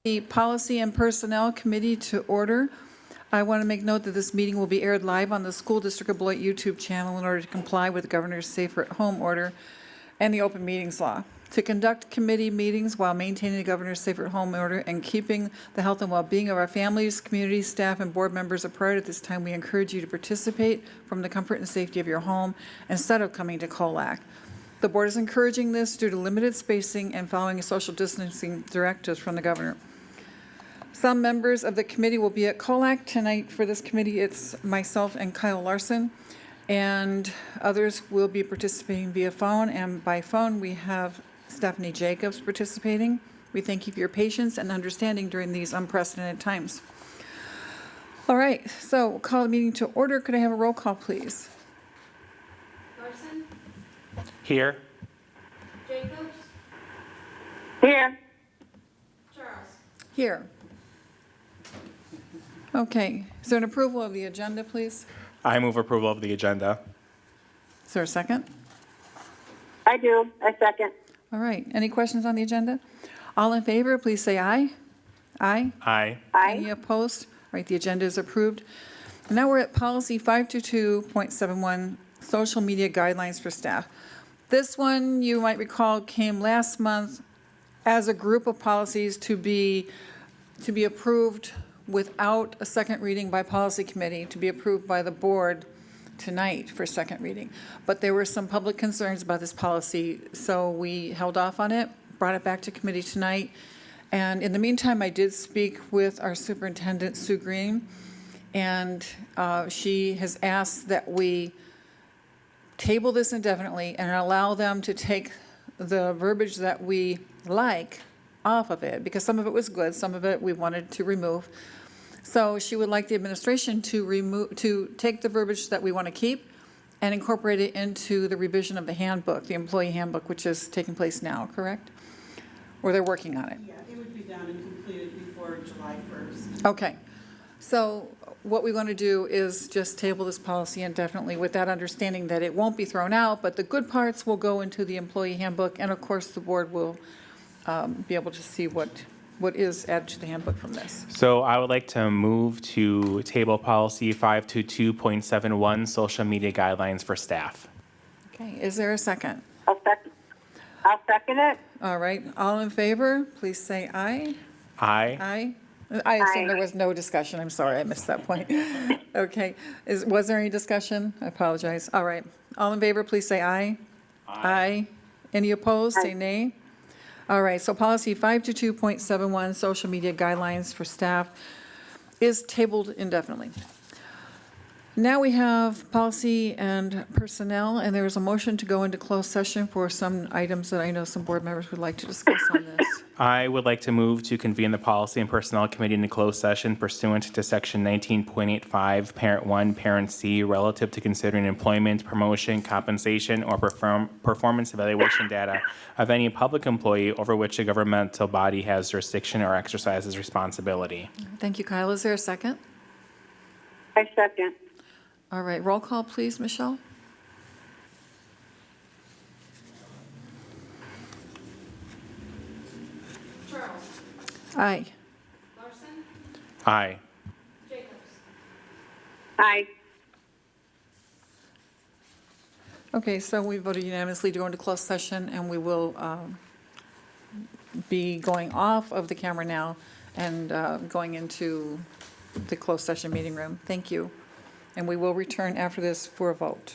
The Policy and Personnel Committee to order. I want to make note that this meeting will be aired live on the School District of Beloit YouTube channel in order to comply with the Governor's Safer at Home order and the Open Meetings Law. To conduct committee meetings while maintaining the Governor's Safer at Home order and keeping the health and well-being of our families, community, staff, and board members a priority at this time, we encourage you to participate from the comfort and safety of your home instead of coming to COLAC. The board is encouraging this due to limited spacing and following social distancing directives from the governor. Some members of the committee will be at COLAC tonight. For this committee, it's myself and Kyle Larson, and others will be participating via phone, and by phone we have Stephanie Jacobs participating. We thank you for your patience and understanding during these unprecedented times. All right, so we'll call the meeting to order. Could I have a roll call, please? Larson? Here. Jacobs? Here. Charles? Here. Okay, is there an approval of the agenda, please? I move approval of the agenda. Is there a second? I do. I second. All right, any questions on the agenda? All in favor, please say aye. Aye. Aye. Any Aye. opposed? All right, the agenda is approved. And now we're at policy 522.71, social media guidelines for staff. This one, you might recall, came last month as a group of policies to be approved without a second reading by policy committee, to be approved by the board tonight for second reading. But there were some public concerns about this policy, so we held off on it, brought it back to committee tonight. And in the meantime, I did speak with our superintendent, Sue Green, and she has asked that we table this indefinitely and allow them to take the verbiage that we like off of it, because some of it was good, some of it we wanted to remove. So she would like the administration to take the verbiage that we want to keep and incorporate it into the revision of the handbook, the employee handbook, which is taking place now, correct? Or they're working on it? Yeah, it would be done and completed before July 1st. Okay. So what we want to do is just table this policy indefinitely with that understanding that it won't be thrown out, but the good parts will go into the employee handbook, and of course the board will be able to see what is added to the handbook from this. So I would like to move to table policy 522.71, social media guidelines for staff. Okay, is there a second? I'll second it. All right, all in favor, please say aye. Aye. Aye. I assume Aye. there was no discussion. I'm sorry, I missed that point. Okay, was there any discussion? I apologize. All right, all in favor, please say aye. Aye. Any opposed, say nay. All right, so policy 522.71, social media guidelines for staff, is tabled indefinitely. Now we have policy and personnel, and there is a motion to go into closed session for some items that I know some board members would like to discuss on this. I would like to move to convene the Policy and Personnel Committee into closed session pursuant to Section 19.85, Parent 1, Parent C, relative to considering employment, promotion, compensation, or performance evaluation data of any public employee over which a governmental body has jurisdiction or exercises responsibility. Thank you, Kyle. Is there a second? I second. All right, roll call, please, Michelle. Charles? Aye. Larson? Aye. Jacobs? Aye. Okay, so we voted unanimously to go into closed session, and we will be going off of the camera now and going into the closed session meeting room. Thank you. And we will return after this for a vote.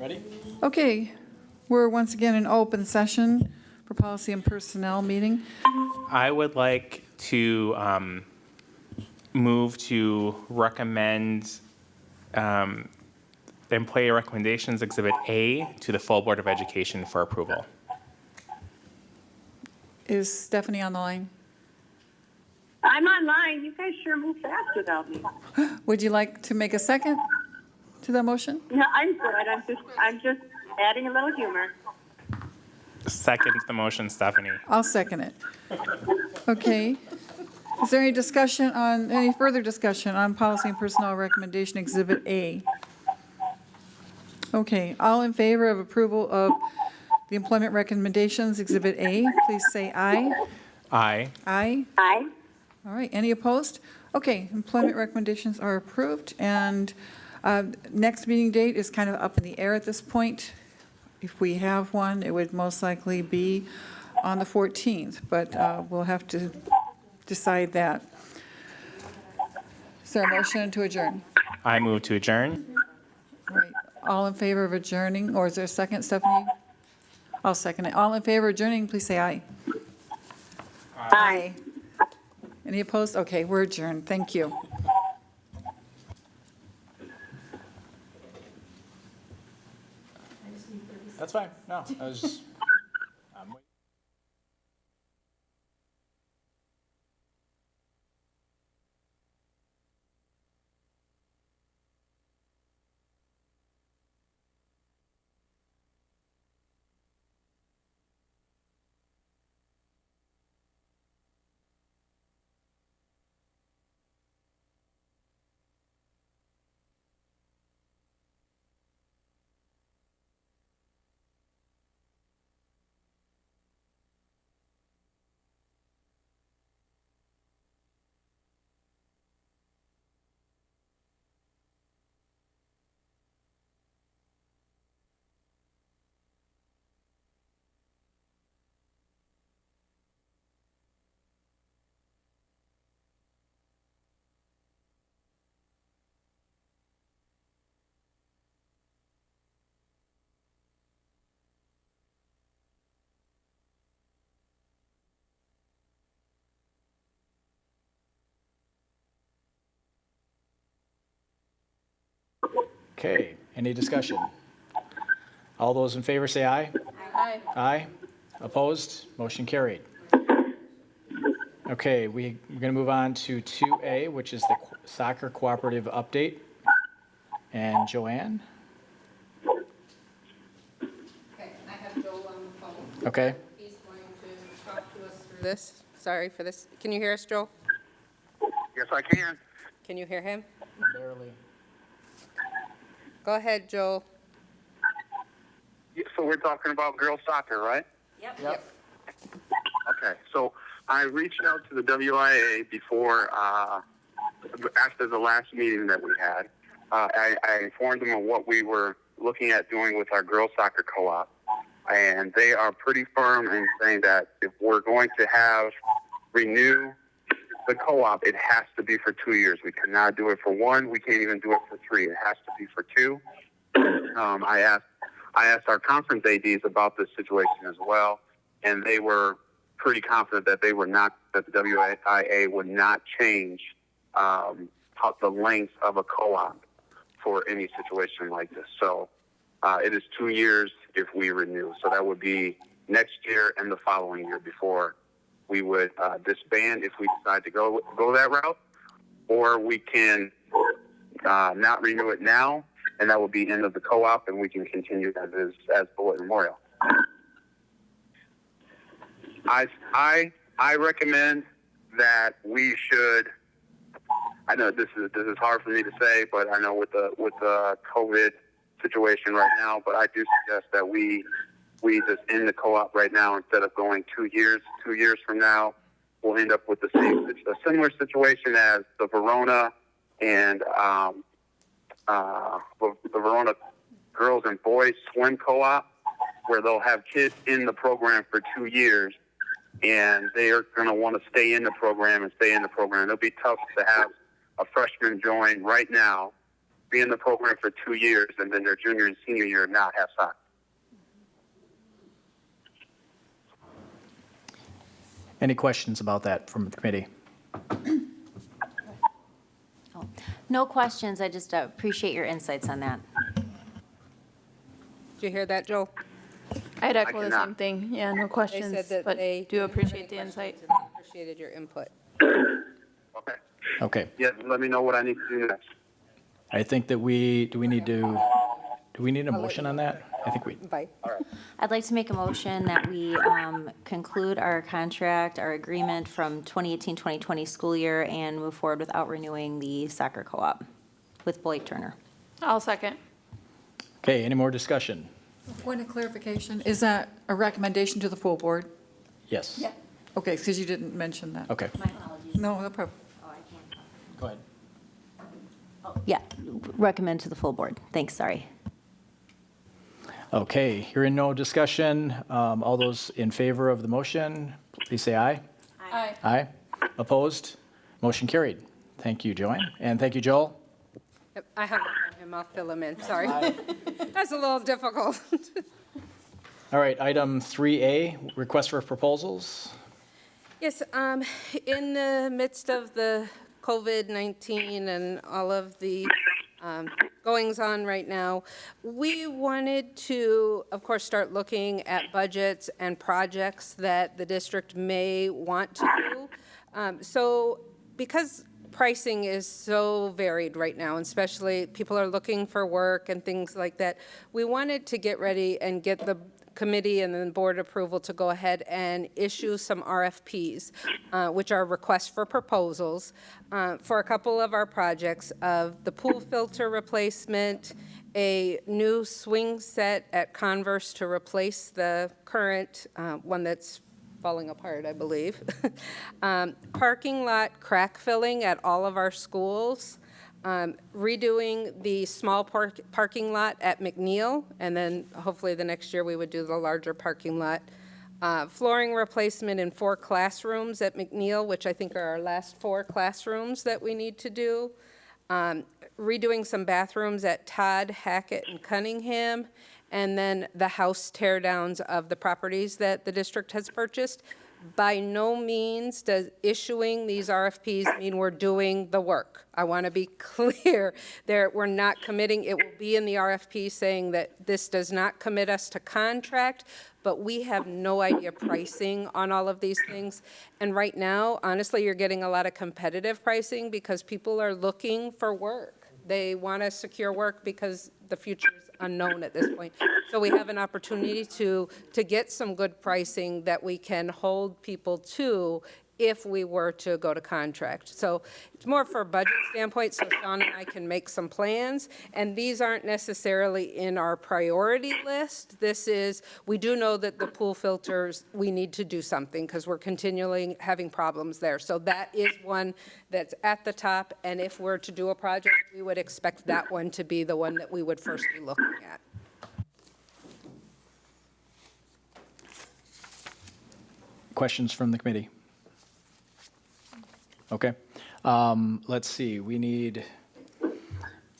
Ready? Okay, we're once again in open session for policy and personnel meeting. I would like to move to recommend the employee recommendations Exhibit A to the full Board of Education for approval. Is Stephanie on the line? I'm online. You guys sure move fast without me. Would you like to make a second to that motion? No, I'm good. I'm just adding a little humor. Second the motion, Stephanie. I'll second it. Okay. Is there any further discussion on policy and personnel recommendation Exhibit A? Okay, all in favor of approval of the employment recommendations Exhibit A, please say aye. Aye. Aye. Aye. All right, any opposed? Okay, employment recommendations are approved, and next meeting date is kind of up in the air at this point. If we have one, it would most likely be on the 14th, but we'll have to decide that. Is there a motion to adjourn? I move to adjourn. All right, all in favor of adjourning, or is there a second, Stephanie? I'll second it. All in favor of adjourning, please say aye. Aye. Any opposed? Okay, we're adjourned. Thank you. That's fine. No, I was. I'm waiting. Okay, any discussion? All those in favor say aye. Aye. Aye. Opposed? Motion carried. Okay, we're going to move on to 2A, which is the soccer cooperative update. And Joanne? Okay, I have Joel on the phone. Okay. He's going to talk to us through this. Sorry for this. Can you hear us, Joel? Yes, I can. Can you hear him? Barely. Go ahead, Joel. So we're talking about girls soccer, right? Yep. Okay. So I reached out to the WIA before, after the last meeting that we had. I informed them of what we were looking at doing with our girls soccer co-op, and they are pretty firm in saying that if we're going to renew the co-op, it has to be for 2 years. We cannot do it for one. We can't even do it for three. It has to be for two. I asked our conference ADs about this situation as well, and they were pretty confident that the WIA would not change the length of a co-op for any situation like this. So it is 2 years if we renew. So that would be next year and the following year before we would disband if we decide to go that route, or we can not renew it now, and that will be end of the co-op, and we can continue as Bullet Memorial. I recommend that we should. I know this is hard for me to say, but I know with the COVID situation right now, but I do suggest that we just end the co-op right now instead of going 2 years. 2 years from now, we'll end up with a similar situation as the Verona and the Verona girls and boys swim co-op, where they'll have kids in the program for 2 years, and they are going to want to stay in the program. It'll be tough to have a freshman join right now be in the program for 2 years and then their junior and senior year not have soccer. Any questions about that from the committee? No questions, I just appreciate your insights on that. Did you hear that, Joel? I'd echo the cannot. same thing. Yeah, no They questions, said that but they do didn't have appreciate any the questions insight. and they appreciated your input. Okay. Okay. Yeah, let me know what I need to do next. I think that do we need a motion on that? I think we, Bye. I'd like to make a motion that we conclude our contract, our agreement from 2018-2020 school year and move forward without renewing the soccer co-op with Blake Turner. I'll second. okay, any more discussion? Point of clarification, is that a recommendation to the full board? Yes. Yeah. Okay, because you didn't mention that. Okay, My apologies. No, no problem. go ahead. Yeah, recommend to the full board. Thanks, sorry. Okay, hearing no discussion, all those in favor of the motion, please say aye. Aye. Aye. Opposed? Motion carried. Thank you, Joanne, and thank you, Joel. Yep, I hung up on him. I'll fill him in. Sorry. That's a little difficult. All right, item 3A, request for proposals. Yes, in the midst of the COVID-19 and all of the goings-on right now, we wanted to, of course, start looking at budgets and projects that the district may want to do. So because pricing is so varied right now, and especially people are looking for work and things like that, we wanted to get ready and get the committee and then board approval to go ahead and issue some RFPs, which are requests for proposals, for a couple of our projects of the pool filter replacement, a new swing set at Converse to replace the current one that's falling apart, I believe. Parking lot crack filling at all of our schools. Redoing the small parking lot at McNeil, and then hopefully the next year we would do the larger parking lot. Flooring replacement in 4 classrooms at McNeil, which I think are our last 4 classrooms that we need to do. Redoing some bathrooms at Todd, Hackett, and Cunningham, and then the house tear downs of the properties that the district has purchased. By no means does issuing these RFPs mean we're doing the work. I want to be clear there, we're not committing. It will be in the RFP saying that this does not commit us to contract, but we have no idea pricing on all of these things. And right now, honestly, you're getting a lot of competitive pricing because people are looking for work. They want to secure work because the future is unknown at this point. So we have an opportunity to get some good pricing that we can hold people to if we were to go to contract. So it's more for a budget standpoint, so Sean and I can make some plans. And these aren't necessarily in our priority list. This is, we do know that the pool filters, we need to do something because we're continually having problems there. So that is one that's at the top. And if we're to do a project, we would expect that one to be the one that we would first be looking at. Questions from the committee? Okay. Let's see, we need,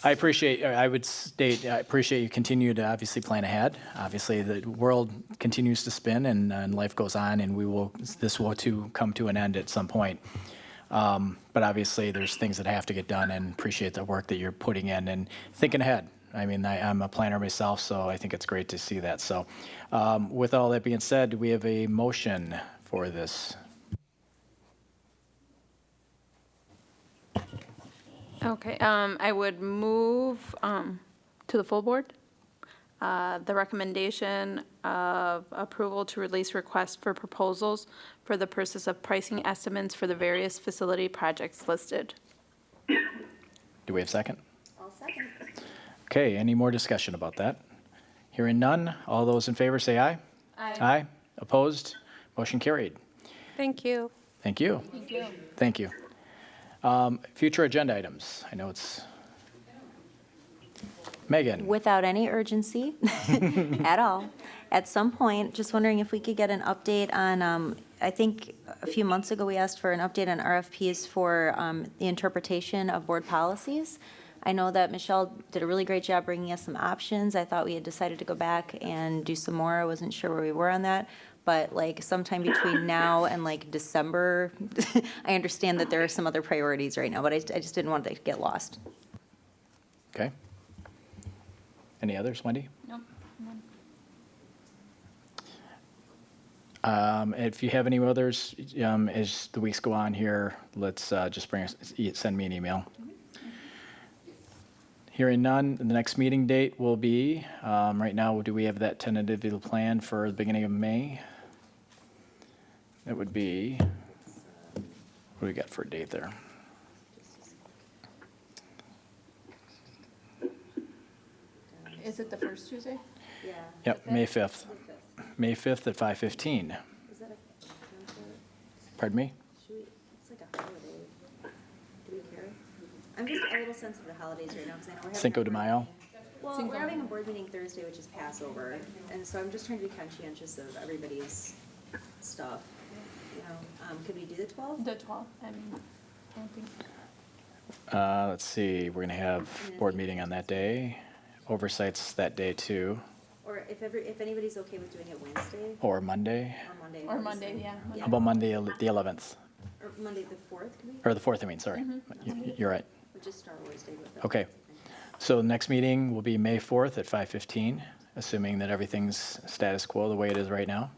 I appreciate you continue to obviously plan ahead. Obviously, the world continues to spin and life goes on, and this will too come to an end at some point. But obviously, there's things that have to get done, and appreciate the work that you're putting in and thinking ahead. I mean, I'm a planner myself, so I think it's great to see that. So with all that being said, do we have a motion for this? Okay, I would move to the full board. The recommendation of approval to release requests for proposals for the purpose of pricing estimates for the various facility projects listed. Do we have a second? I'll second. Okay, any more discussion about that? Hearing none, all those in favor say aye. Aye. Aye. Opposed? Motion carried. Thank you. Thank you. Thank you. Thank you. Future agenda items. I know it's Megan. Without any urgency at all. At some point, just wondering if we could get an update on, I think a few months ago we asked for an update on RFPs for the interpretation of board policies. I know that Michelle did a really great job bringing us some options. I thought we had decided to go back and do some more. I wasn't sure where we were on that. But like sometime between now and like December, I understand that there are some other priorities right now, but I just didn't want it to get lost. Okay. Any others, Wendy? Nope. If you have any others, as the weeks go on here, let's just send me an email. Hearing none, the next meeting date will be, right now, do we have that tentatively planned for the beginning of May? That would be, what do we got for a date there? Is it the first Tuesday? Yeah. Yep, May 5th. May 5th at 5:15. Is that a Pardon me? Should we, it's like a holiday. Do we care? I'm just a little sensitive to holidays right now because I know we're having. Cinco a de board Mayo? meeting. Well, we're having a board meeting Thursday, which is Passover, and so I'm just trying to be conscientious of everybody's stuff. You know, could we do the 12th? The 12th, I mean, I don't think. Let's see, we're gonna have board meeting on that day. Oversight's that day too, Or if anybody's okay with doing it Wednesday or Monday. or Monday. Or what Monday, is it? yeah. How about Monday, the 11th? Or Monday the 4th, could we? Or the 4th, I mean, sorry. You're right. Which is Star Wars Day. But that's Okay. So the next meeting will be May 4th at 5:15, assuming that everything's status quo the way it is right now.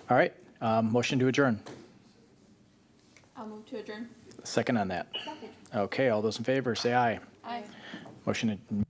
All right, motion to adjourn. I'll move to adjourn. Second on that. Second. Okay, all those in favor, say aye. Aye. Motion to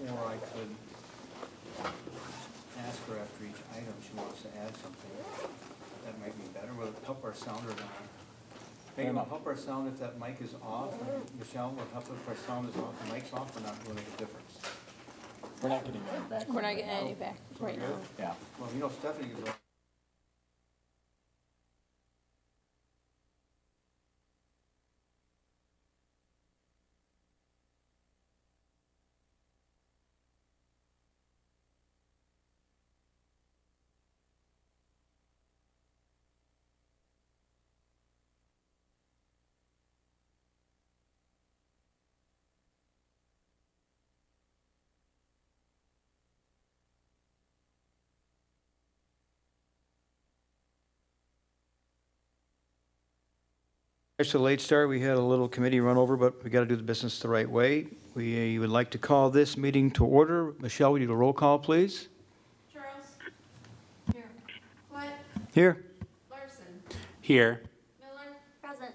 Or I could ask her after each item, she wants to add something. That might be better, will it help our sound or not? Maybe it'll help our sound if that mic is off, and Michelle, will it help if our sound is off, the mic's off, or not really make a difference? We're not getting that back. We're not getting any back right now. Yeah. Well, you know Stephanie is. It's a late start. We had a little committee run over, but we got to do the business the right way. We would like to call this meeting to order. Michelle, would you do a roll call, please? Charles? Here. What? Here. Larson? Here. Miller? Present.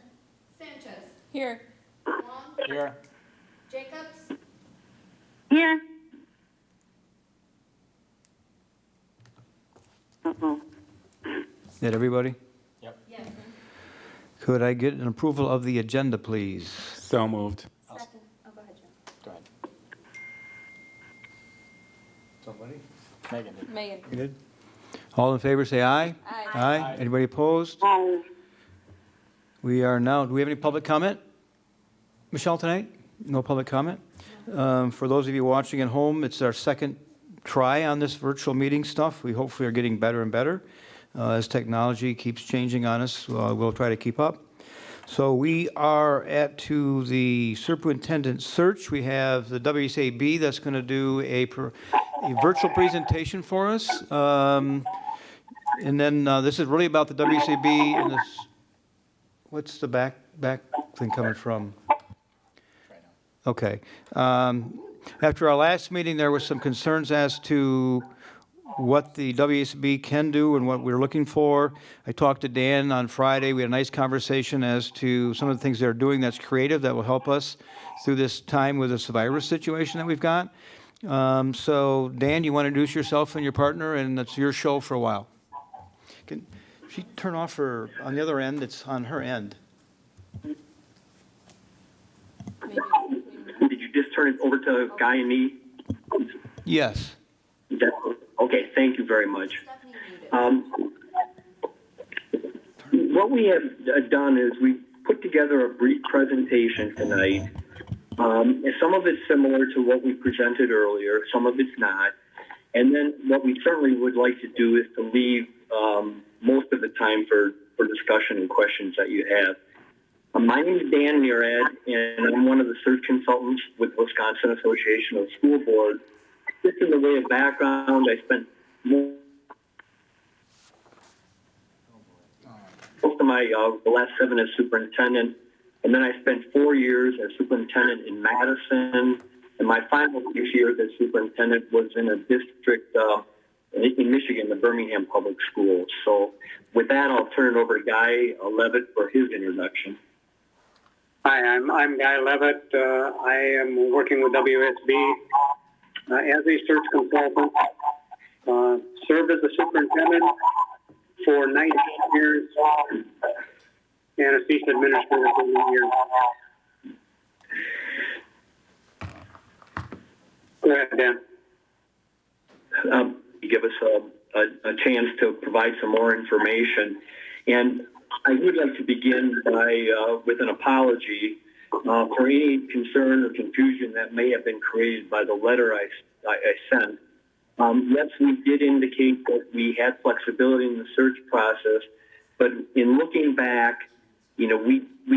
Sanchez? Here. Long? Here. Jacobs? Here. Uh-oh. Is that everybody? Yes. Could I get an approval of the agenda, please? So moved. Second. Oh, go ahead, Jim. Go ahead. Somebody? Megan did. Megan? You did? All in favor, say aye. Aye. Aye. Anybody opposed? Oh, We are now, do we have any public comment? Michelle, tonight? No public comment? For those of you watching at home, it's our second try on this virtual meeting stuff. We hopefully are getting better and better. As technology keeps changing on us, we'll try to keep up. So we are to the superintendent search. We have the WCAB that's going to do a virtual presentation for us. And then this is really about the WCAB and this, what's the back thing coming from? Okay. After our last meeting, there was some concerns as to what the WSB can do and what we're looking for. I talked to Dan on Friday. We had a nice conversation as to some of the things they're doing that's creative that will help us through this time with this virus situation that we've got. So, Dan, you want to introduce yourself and your partner, and it's your show for a while. Can she turn off her, on the other end, it's on her end. Did you just turn it over to Guy and me? Yes. Okay, thank you very much. What we have done is we put together a brief presentation tonight. And some of it's similar to what we presented earlier, some of it's not. And then what we certainly would like to do is to leave most of the time for discussion and questions that you have. My name is Dan Murad, and I'm one of the search consultants with Wisconsin Association of School Boards. Just in the way of background, I spent most of my the last 7 as superintendent, and then I spent 4 years as superintendent in Madison, and my final 6 years as superintendent was in a district in Michigan, the Birmingham Public Schools. So with that, I'll turn it over to Guy Levitt for his introduction. Hi, I'm Guy Levitt. I am working with WSB as a search consultant. Served as a superintendent for 19 years and a CESA administrator for 1 year. Go ahead, Dan. You give us a chance to provide some more information. And I would like to begin by with an apology for any concern or confusion that may have been created by the letter I sent. Yes, we did indicate that we had flexibility in the search process, but in looking back, we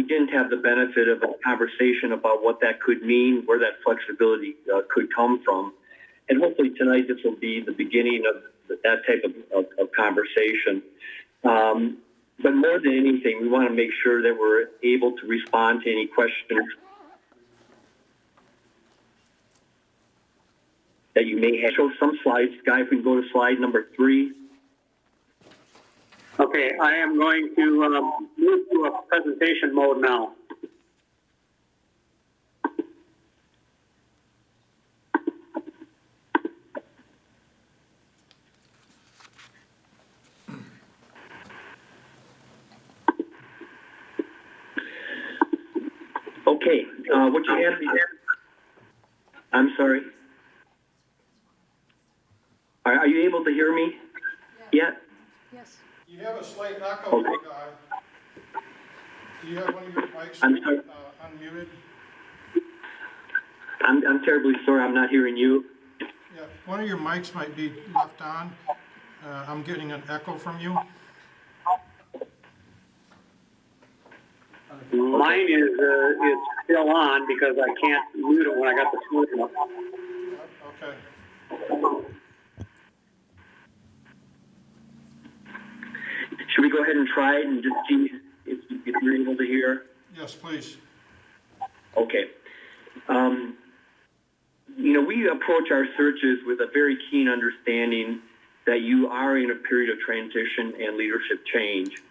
didn't have the benefit of a conversation about what that could mean, where that flexibility could come from. And hopefully tonight this will be the beginning of that type of conversation. But more than anything, we want to make sure that we're able to respond to any questions that you may have. Show some slides. Guy, if we can go to slide number 3. Okay, I am going to move to a presentation mode now. Okay, what you have here? I'm sorry. Are you able to hear me? Yet? Yes. You have a slight echo, Okay. Guy. Do you have one of your mics I'm sorry. unmuted? I'm terribly sorry. I'm not hearing you. Yeah, one of your mics might be left on. I'm getting an echo from you. Mine is still on because I can't mute it when I got the screen up. Okay. Should we go ahead and try it and just see if you're able to hear? Yes, please. Okay. We approach our searches with a very keen understanding that you are in a period of transition and leadership change,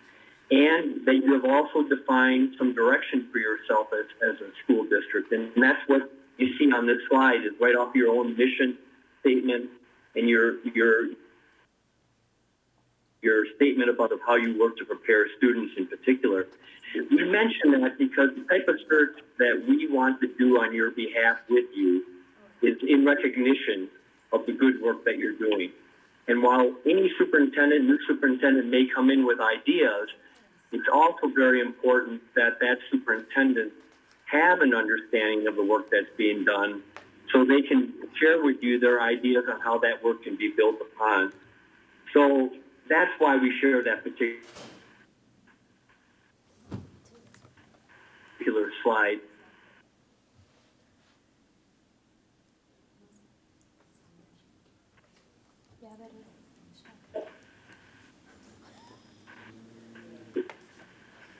and that you have also defined some direction for yourself as a school district. And that's what you see on this slide is right off your own mission statement and your statement about how you work to prepare students in particular. We mention that because the type of search that we want to do on your behalf with you is in recognition of the good work that you're doing. And while any new superintendent may come in with ideas, it's also very important that that superintendent have an understanding of the work that's being done so they can share with you their ideas on how that work can be built upon. So that's why we share that particular slide.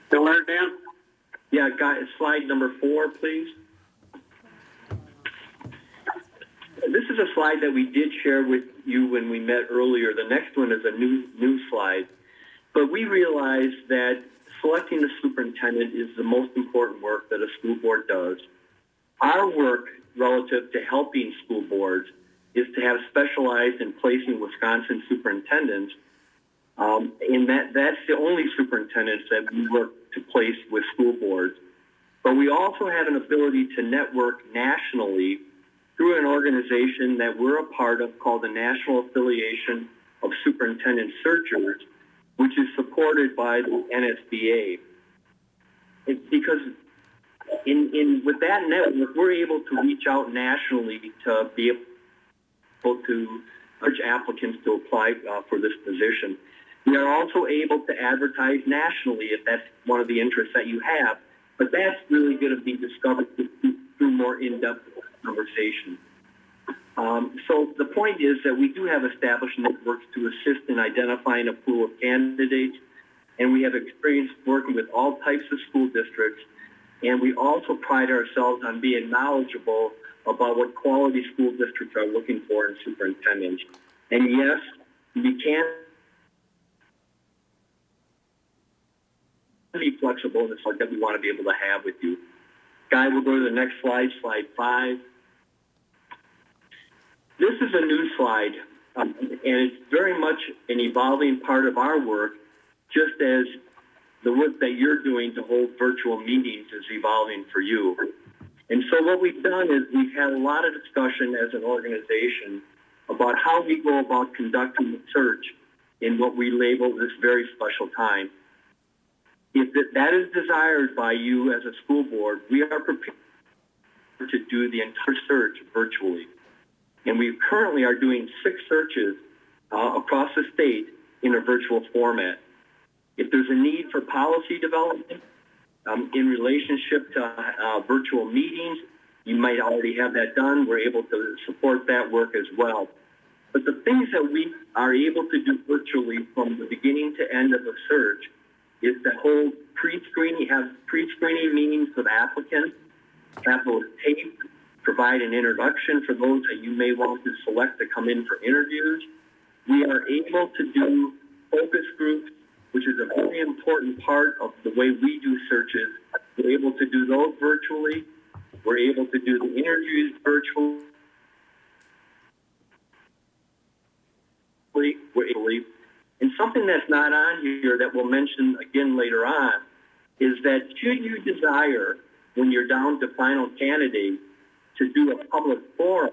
Still there, Dan? Yeah, slide number 4, please. This is a slide that we did share with you when we met earlier. The next one is a new slide. But we realized that selecting a superintendent is the most important work that a school board does. Our work relative to helping school boards is to have specialized in placing Wisconsin superintendents. And that's the only superintendents that we work to place with school boards. But we also have an ability to network nationally through an organization that we're a part of called the National Affiliation of Superintendent Searchers, which is supported by the NSBA. Because with that network, we're able to reach out nationally to be able to urge applicants to apply for this position. We are also able to advertise nationally if that's one of the interests that you have, but that's really going to be discovered through more in-depth conversation. So the point is that we do have established networks to assist in identifying a pool of candidates, and we have experience working with all types of school districts, and we also pride ourselves on being knowledgeable about what quality school districts are looking for in superintendents. And yes, we can be flexible in the slide that we want to be able to have with you. Guy, we'll go to the next slide, slide 5. This is a new slide, and it's very much an evolving part of our work, just as the work that you're doing to hold virtual meetings is evolving for you. And so what we've done is we've had a lot of discussion as an organization about how we go about conducting the search in what we label this very special time. If that is desired by you as a school board, we are prepared to do the entire search virtually. And we currently are doing 6 searches across the state in a virtual format. If there's a need for policy development in relationship to virtual meetings, you might already have that done. We're able to support that work as well. But the things that we are able to do virtually from the beginning to end of the search is to hold pre-screening meetings with applicants, have those taped, provide an introduction for those that you may want to select to come in for interviews. We are able to do focus groups, which is a very important part of the way we do searches. We're able to do those virtually. We're able to do the interviews virtually. And something that's not on here that we'll mention again later on is that should you desire, when you're down to final candidates, to do a public forum,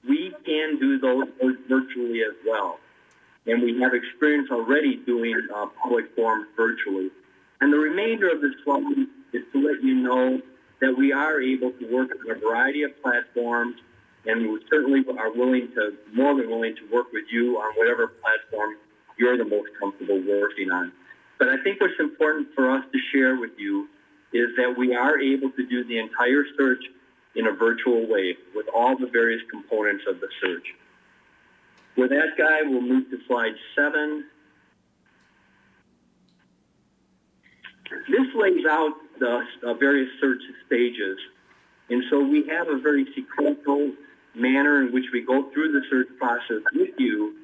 we can do those virtually as well. And we have experience already doing public forums virtually. And the remainder of this slide is to let you know that we are able to work on a variety of platforms, and we certainly are more than willing to work with you on whatever platform you're the most comfortable working on. But I think what's important for us to share with you is that we are able to do the entire search in a virtual way with all the various components of the search. With that, Guy, we'll move to slide 7. This lays out the various search stages. And so we have a very sequential manner in which we go through the search process with you.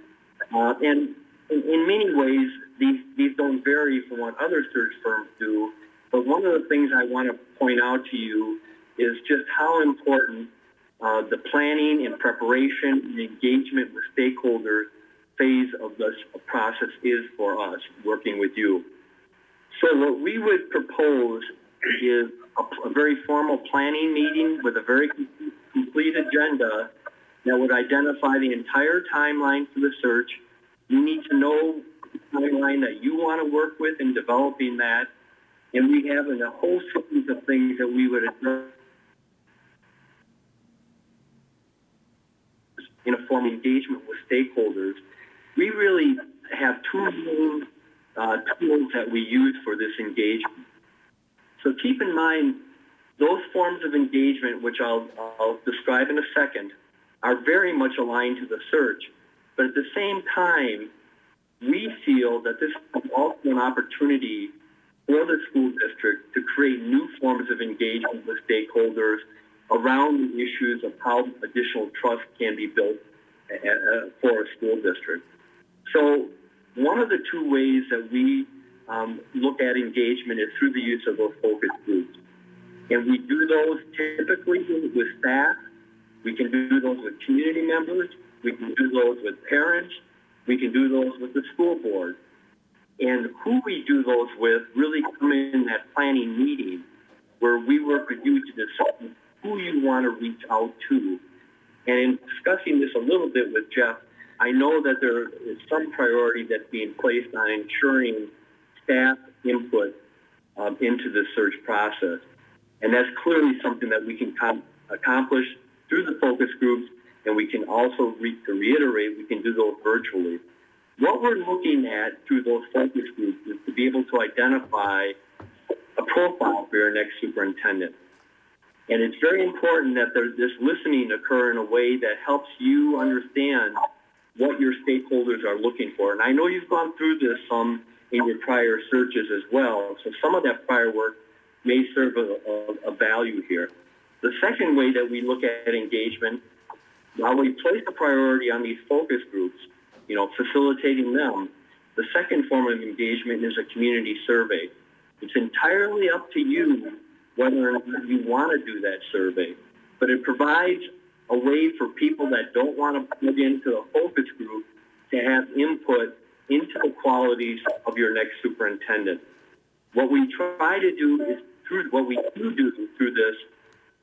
And in many ways, these don't vary from what other search firms do. But one of the things I want to point out to you is just how important the planning and preparation and engagement with stakeholders phase of this process is for us working with you. So what we would propose is a very formal planning meeting with a very complete agenda that would identify the entire timeline for the search. You need to know the timeline that you want to work with in developing that. And we have a whole series of things that we would address in a form of engagement with stakeholders. We really have 2 main tools that we use for this engagement. So keep in mind, those forms of engagement, which I'll describe in a second, are very much aligned to the search. But at the same time, we feel that this is also an opportunity for the school district to create new forms of engagement with stakeholders around the issues of how additional trust can be built for a school district. So one of the two ways that we look at engagement is through the use of those focus groups. And we do those typically with staff. We can do those with community members. We can do those with parents. We can do those with the school board. And who we do those with really come in that planning meeting where we work with you to decide who you want to reach out to. And in discussing this a little bit with Jeff, I know that there is some priority that's being placed on ensuring staff input into the search process. And that's clearly something that we can accomplish through the focus groups, and we can also, to reiterate, we can do those virtually. What we're looking at through those focus groups is to be able to identify a profile for your next superintendent. And it's very important that this listening occur in a way that helps you understand what your stakeholders are looking for. And I know you've gone through this some in your prior searches as well, so some of that prior work may serve a value here. The second way that we look at engagement, while we place a priority on these focus groups, facilitating them, the second form of engagement is a community survey. It's entirely up to you whether or not you want to do that survey, but it provides a way for people that don't want to plug into a focus group to have input into the qualities of your next superintendent. What we try to do is through this,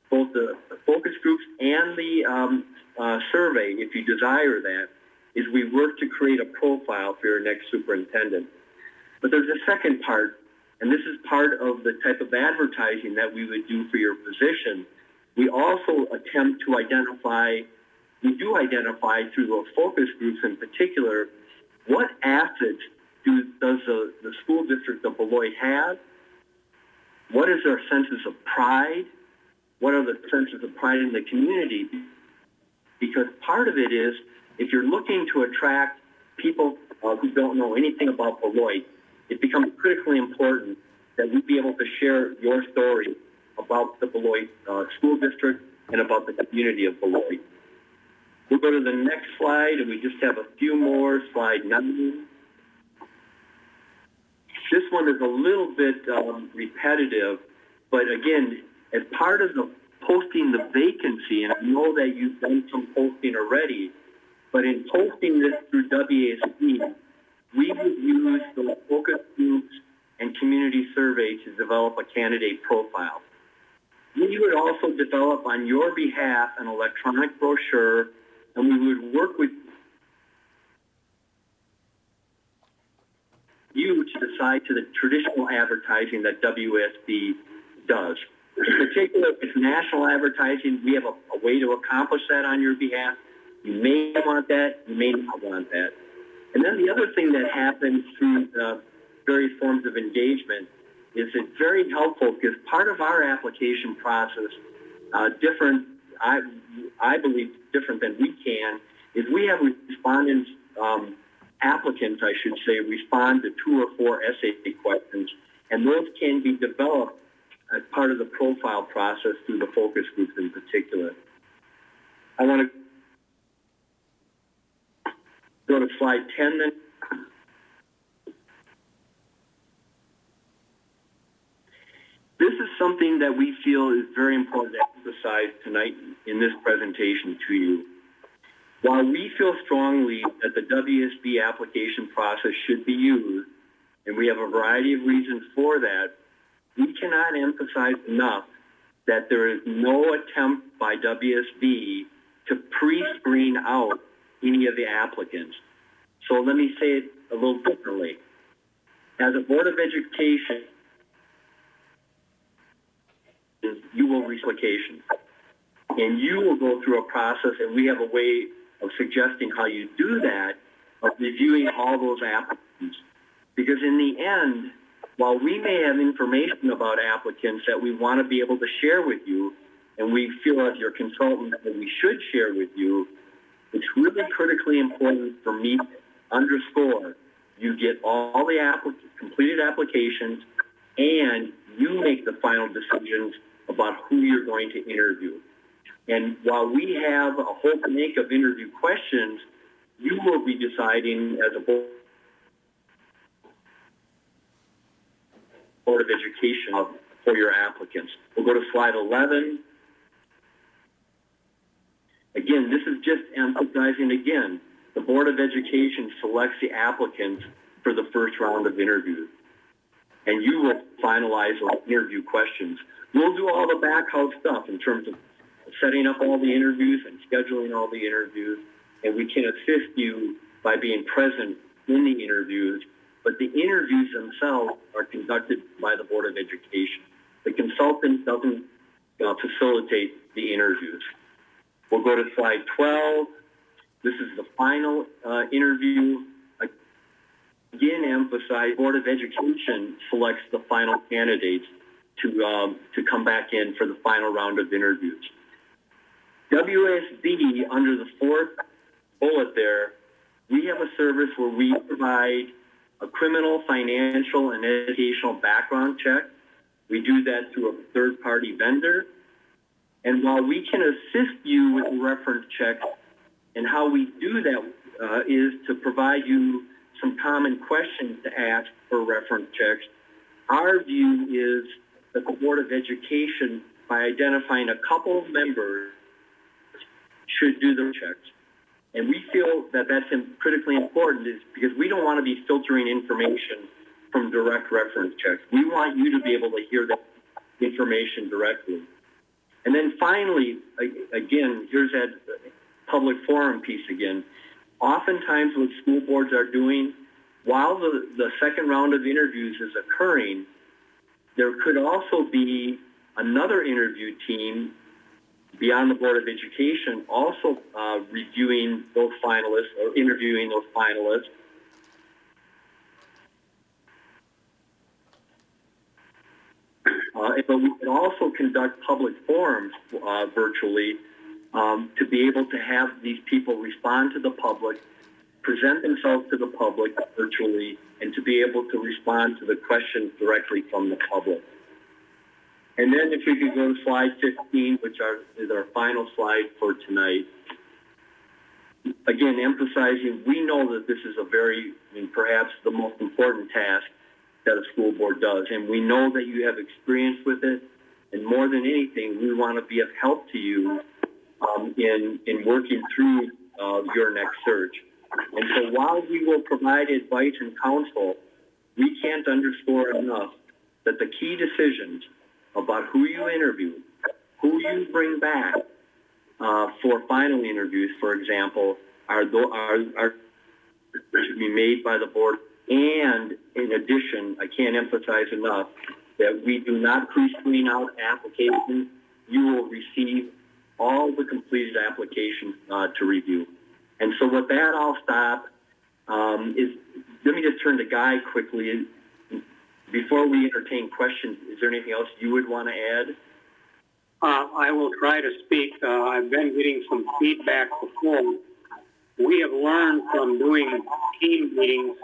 both the focus groups and the survey, if you desire that, is we work to create a profile for your next superintendent. But there's a second part, and this is part of the type of advertising that we would do for your position. We also attempt to identify through those focus groups in particular, what assets does the school district of Beloit have? What is their senses of pride? What are the senses of pride in the community? Because part of it is, if you're looking to attract people who don't know anything about Beloit, it becomes critically important that we be able to share your story about the Beloit school district and about the community of Beloit. We'll go to the next slide, and we just have a few more, slide 9. This one is a little bit repetitive, but again, as part of the posting the vacancy, and I know that you've done some posting already, but in posting this through WASB, we would use the focus groups and community survey to develop a candidate profile. We would also develop on your behalf an electronic brochure, and we would work with you to decide to the traditional advertising that WSB does. In particular, if it's national advertising, we have a way to accomplish that on your behalf. You may want that, you may not want that. And then the other thing that happens through various forms of engagement is it's very helpful because part of our application process, I believe different than we can, is we have respondents, applicants, I should say, respond to 2 or 4 essay questions, and those can be developed as part of the profile process through the focus groups in particular. I want to go to slide 10 then. This is something that we feel is very important to emphasize tonight in this presentation to you. While we feel strongly that the WSB application process should be used, and we have a variety of reasons for that, we cannot emphasize enough that there is no attempt by WSB to pre-screen out any of the applicants. So let me say it a little differently. As a Board of Education, you will receive applications, and you will go through a process, and we have a way of suggesting how you do that, of reviewing all those applicants. Because in the end, while we may have information about applicants that we want to be able to share with you, and we feel as your consultant that we should share with you, it's really critically important for me to underscore you get all the completed applications, and you make the final decisions about who you're going to interview. And while we have a whole bank of interview questions, you will be deciding as a Board of Education for your applicants. We'll go to slide 11. Again, this is just emphasizing again, the Board of Education selects the applicants for the first round of interviews. And you will finalize those interview questions. We'll do all the back house stuff in terms of setting up all the interviews and scheduling all the interviews. And we can assist you by being present in the interviews. But the interviews themselves are conducted by the Board of Education. The consultant doesn't facilitate the interviews. We'll go to slide 12. This is the final interview. Again, emphasize Board of Education selects the final candidates to come back in for the final round of interviews. WSB, under the fourth bullet there, we have a service where we provide a criminal, financial, and educational background check. We do that through a third-party vendor. And while we can assist you with reference checks, and how we do that is to provide you some common questions to ask for reference checks, our view is that the Board of Education, by identifying a couple of members, should do the checks. And we feel that that's critically important is because we don't want to be filtering information from direct reference checks. We want you to be able to hear that information directly. And then finally, again, here's that public forum piece again. Oftentimes what school boards are doing, while the second round of interviews is occurring, there could also be another interview team beyond the Board of Education also reviewing those finalists or interviewing those finalists. But we can also conduct public forums virtually to be able to have these people respond to the public, present themselves to the public virtually, and to be able to respond to the questions directly from the public. And then if we could go to slide 15, which is our final slide for tonight. Again, emphasizing we know that this is a very, perhaps the most important task that a school board does. And we know that you have experience with it. And more than anything, we want to be of help to you in working through your next search. And so while we will provide advice and counsel, we can't underscore enough that the key decisions about who you interview, who you bring back for final interviews, for example, are should be made by the board. And in addition, I can't emphasize enough that we do not pre-screen out applications. You will receive all the completed applications to review. And so with that, I'll stop. Let me just turn to Guy quickly. Before we entertain questions, is there anything else you would want to add? I will try to speak. I've been getting some feedback before. We have learned from doing team meetings,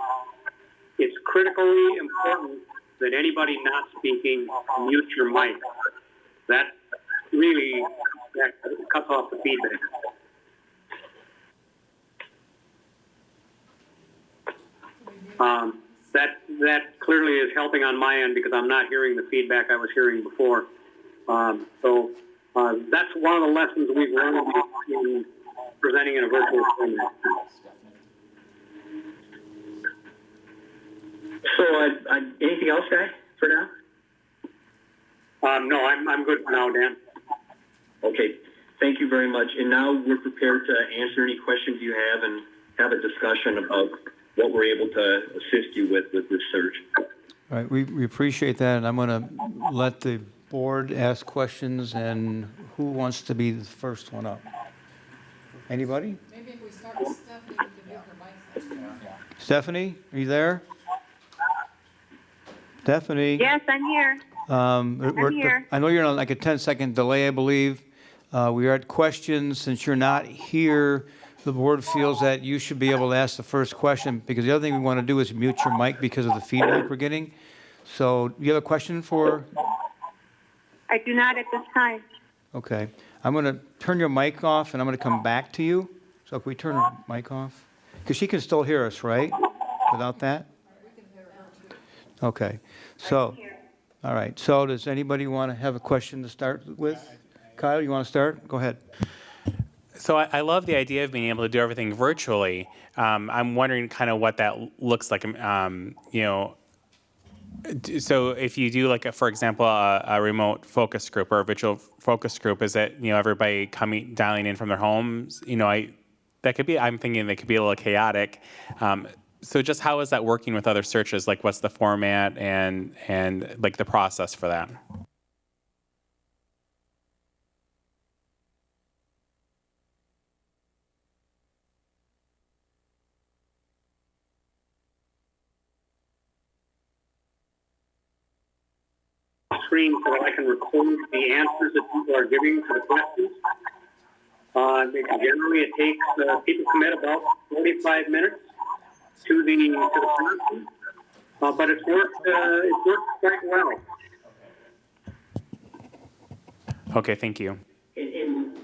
it's critically important that anybody not speaking mute your mic. That really cuts off the feedback. That clearly is helping on my end because I'm not hearing the feedback I was hearing before. So that's one of the lessons we've learned in presenting in a virtual format. So anything else, Guy, for now? No, I'm good for now, Dan. Okay, thank you very much. And now we're prepared to answer any questions you have and have a discussion about what we're able to assist you with this search. All right, we appreciate that, and I'm going to let the board ask questions, and who wants to be the first one up? Anybody? Maybe if we start with Stephanie, we can get her mic. Stephanie, are you there? Stephanie? Yes, I'm here. I'm here. I know you're on like a 10-second delay, I believe. We are at questions. Since you're not here, the board feels that you should be able to ask the first question, because the other thing we want to do is mute your mic because of the feedback we're getting. So, you have a question for? I do not at this time. Okay. I'm going to turn your mic off, and I'm going to come back to you. So if we turn her mic off, because she can still hear us, right? Without that? Okay. So, all right. So does anybody want to have a question to start with? Kyle, you want to start? Go ahead. So I love the idea of being able to do everything virtually. I'm wondering kind of what that looks like. So if you do like, for example, a remote focus group or a virtual focus group, is it, everybody dialing in from their homes? That could be, I'm thinking they could be a little chaotic. So just how is that working with other searches? Like what's the format and like the process for that? Screen so that I can record the answers that people are giving to the questions. Generally, it takes people commit about 45 minutes to the question, but it's worked quite well. Okay, thank you. And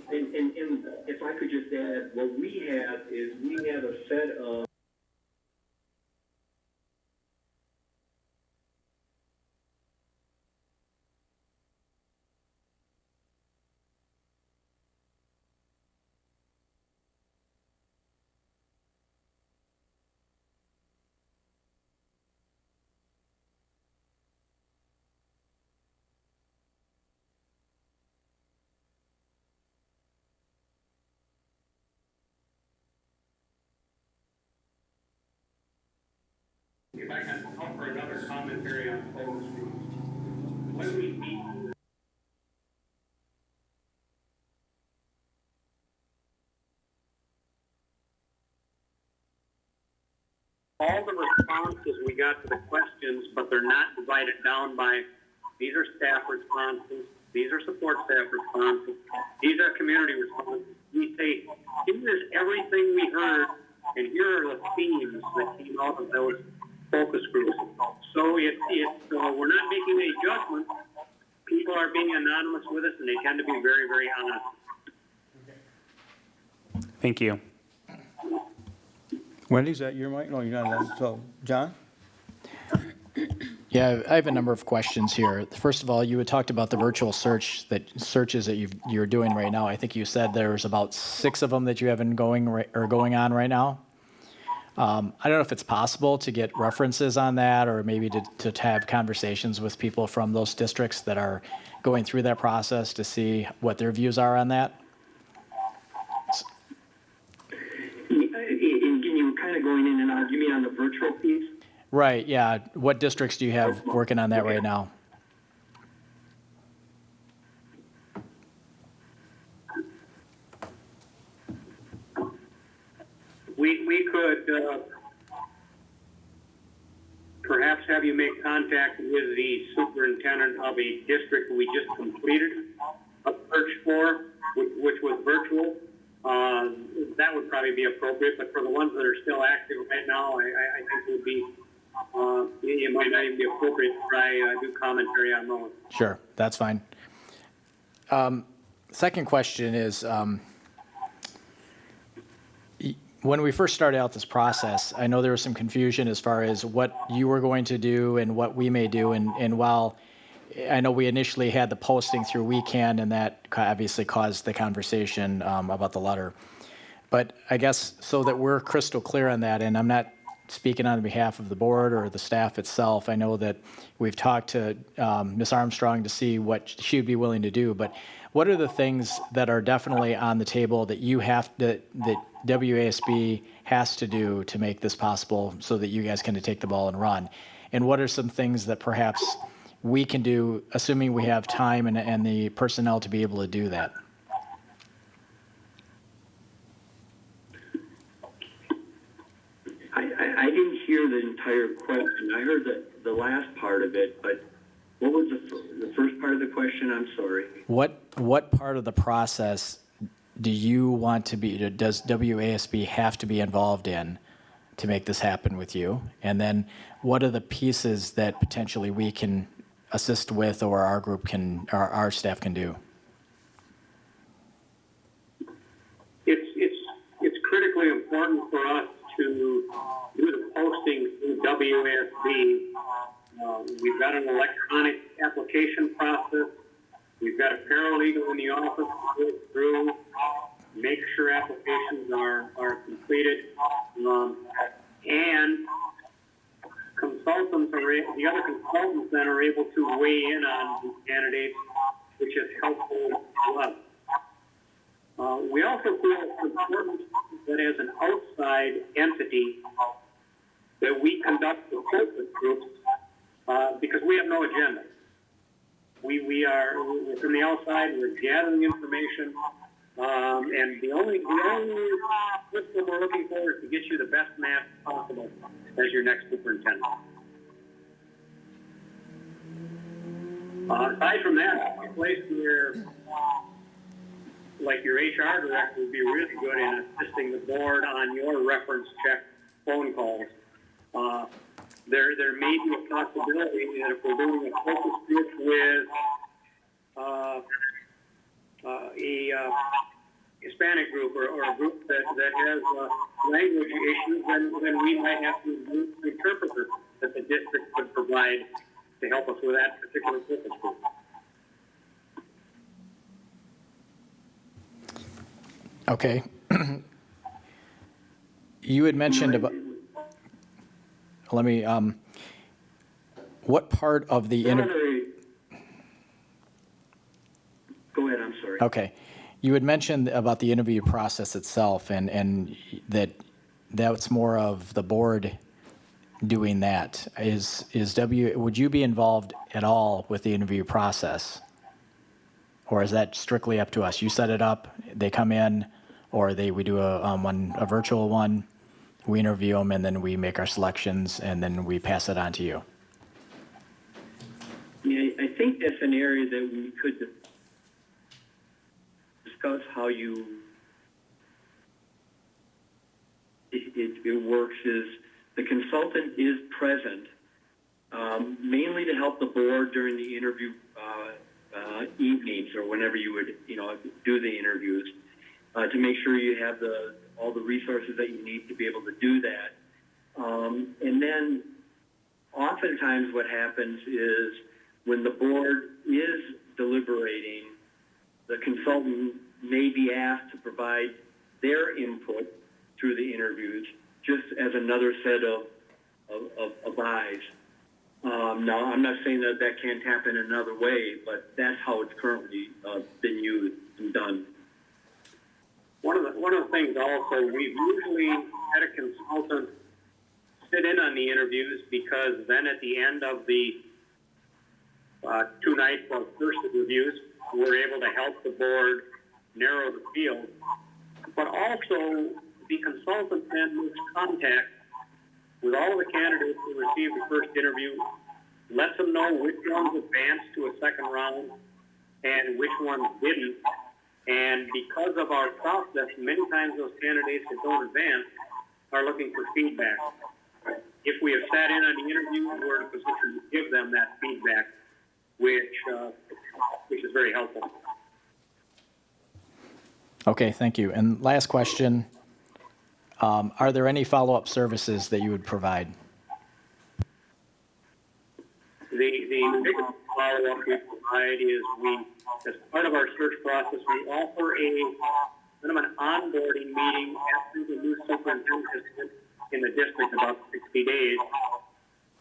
if I could just add, what we have is we have a set of if I can offer another commentary on focus groups. When we meet all the responses we got to the questions, but they're not divided down by these are staff responses, these are support staff responses, these are community responses. We say, here's everything we heard, and here are the themes that came out of those focus groups. So we're not making any judgments. People are being anonymous with us, and they tend to be very, very honest. Thank you. Wendy, is that your mic? No, you're not. So, John? Yeah, I have a number of questions here. First of all, you had talked about the virtual searches that you're doing right now. I think you said there's about 6 of them that you have going on right now. I don't know if it's possible to get references on that, or maybe to have conversations with people from those districts that are going through that process to see what their views are on that. and you kind of going in and out. You mean on the virtual piece? Right, yeah. What districts do you have working on that right now? We could perhaps have you make contact with the superintendent of a district we just completed a search for, which was virtual. That would probably be appropriate, but for the ones that are still active right now, I think it would be, it might not even be appropriate to try do commentary on those. Sure, that's fine. Second question is, when we first started out this process, I know there was some confusion as far as what you were going to do and what we may do. And while I know we initially had the posting through WeCan, and that obviously caused the conversation about the letter. But I guess so that we're crystal clear on that, and I'm not speaking on behalf of the board or the staff itself, I know that we've talked to Ms. Armstrong to see what she would be willing to do. But what are the things that are definitely on the table that that WASB has to do to make this possible so that you guys can take the ball and run? And what are some things that perhaps we can do, assuming we have time and the personnel to be able to do that? I didn't hear the entire question. I heard the last part of it, but what was the first part of the question? I'm sorry. What part of the process do you want to be, does WASB have to be involved in to make this happen with you? And then what are the pieces that potentially we can assist with, or our group can, our staff can do? important for us to do the posting through WSB. We've got an electronic application process. We've got a paralegal in the office to go through, make sure applications are completed, and consultants the other consultants then are able to weigh in on these candidates, which is helpful to us. We also feel it's important that as an outside entity that we conduct the focus groups because we have no agenda. We're from the outside, we're gathering information, and the only system we're looking for is to get you the best match possible as your next superintendent. Aside from that, a place where, like your HR director would be really good in assisting the board on your reference check phone calls. There may be a possibility that if we're doing a focus group with a Hispanic group or a group that has language issues, then we might have to use the interpreter that the district could provide to help us with that particular focus group. Okay. You had mentioned about, let me, what part of the interview? Go ahead, I'm sorry. Okay. You had mentioned about the interview process itself and that's more of the board doing that. Would you be involved at all with the interview process? Or is that strictly up to us? You set it up, they come in, or we do a virtual one, we interview them, and then we make our selections, and then we pass it on to you? Yeah, I think that's an area that we could discuss how it works. Is the consultant is present mainly to help the board during the interview evenings or whenever you would do the interviews to make sure you have all the resources that you need to be able to do that. And then oftentimes what happens is when the board is deliberating, the consultant may be asked to provide their input through the interviews just as another set of eyes. Now, I'm not saying that that can't happen another way, but that's how it's currently been used and done. One of the things also, we've usually had a consultant sit in on the interviews because then at the end of the 2 nights of first reviews, we're able to help the board narrow the field. But also, the consultant then makes contact with all the candidates who received the first interview, lets them know which ones advanced to a second round and which ones didn't. And because of our process, many times those candidates that don't advance are looking for feedback. If we have sat in on the interview, we're in a position to give them that feedback, which is very helpful. Okay, thank you. And last question, are there any follow-up services that you would provide? The biggest follow-up we provide is as part of our search process, we offer an onboarding meeting after the new superintendent in the district about 60 days,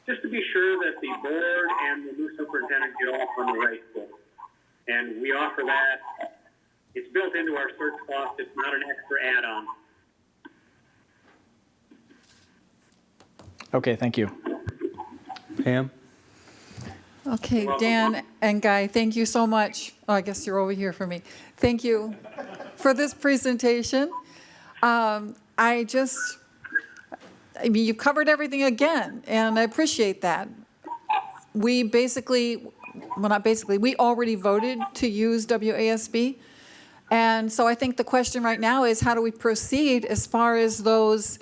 just to be sure that the board and the new superintendent get off on the right foot. And we offer that. It's built into our search cost. It's not an extra add-on. Okay, thank you. Pam? Okay, Dan and Guy, thank you so much. Oh, I guess you're over here for me. Thank you for this presentation. You've covered everything again, and I appreciate that. We already voted to use WASB. And so I think the question right now is how do we proceed as far as those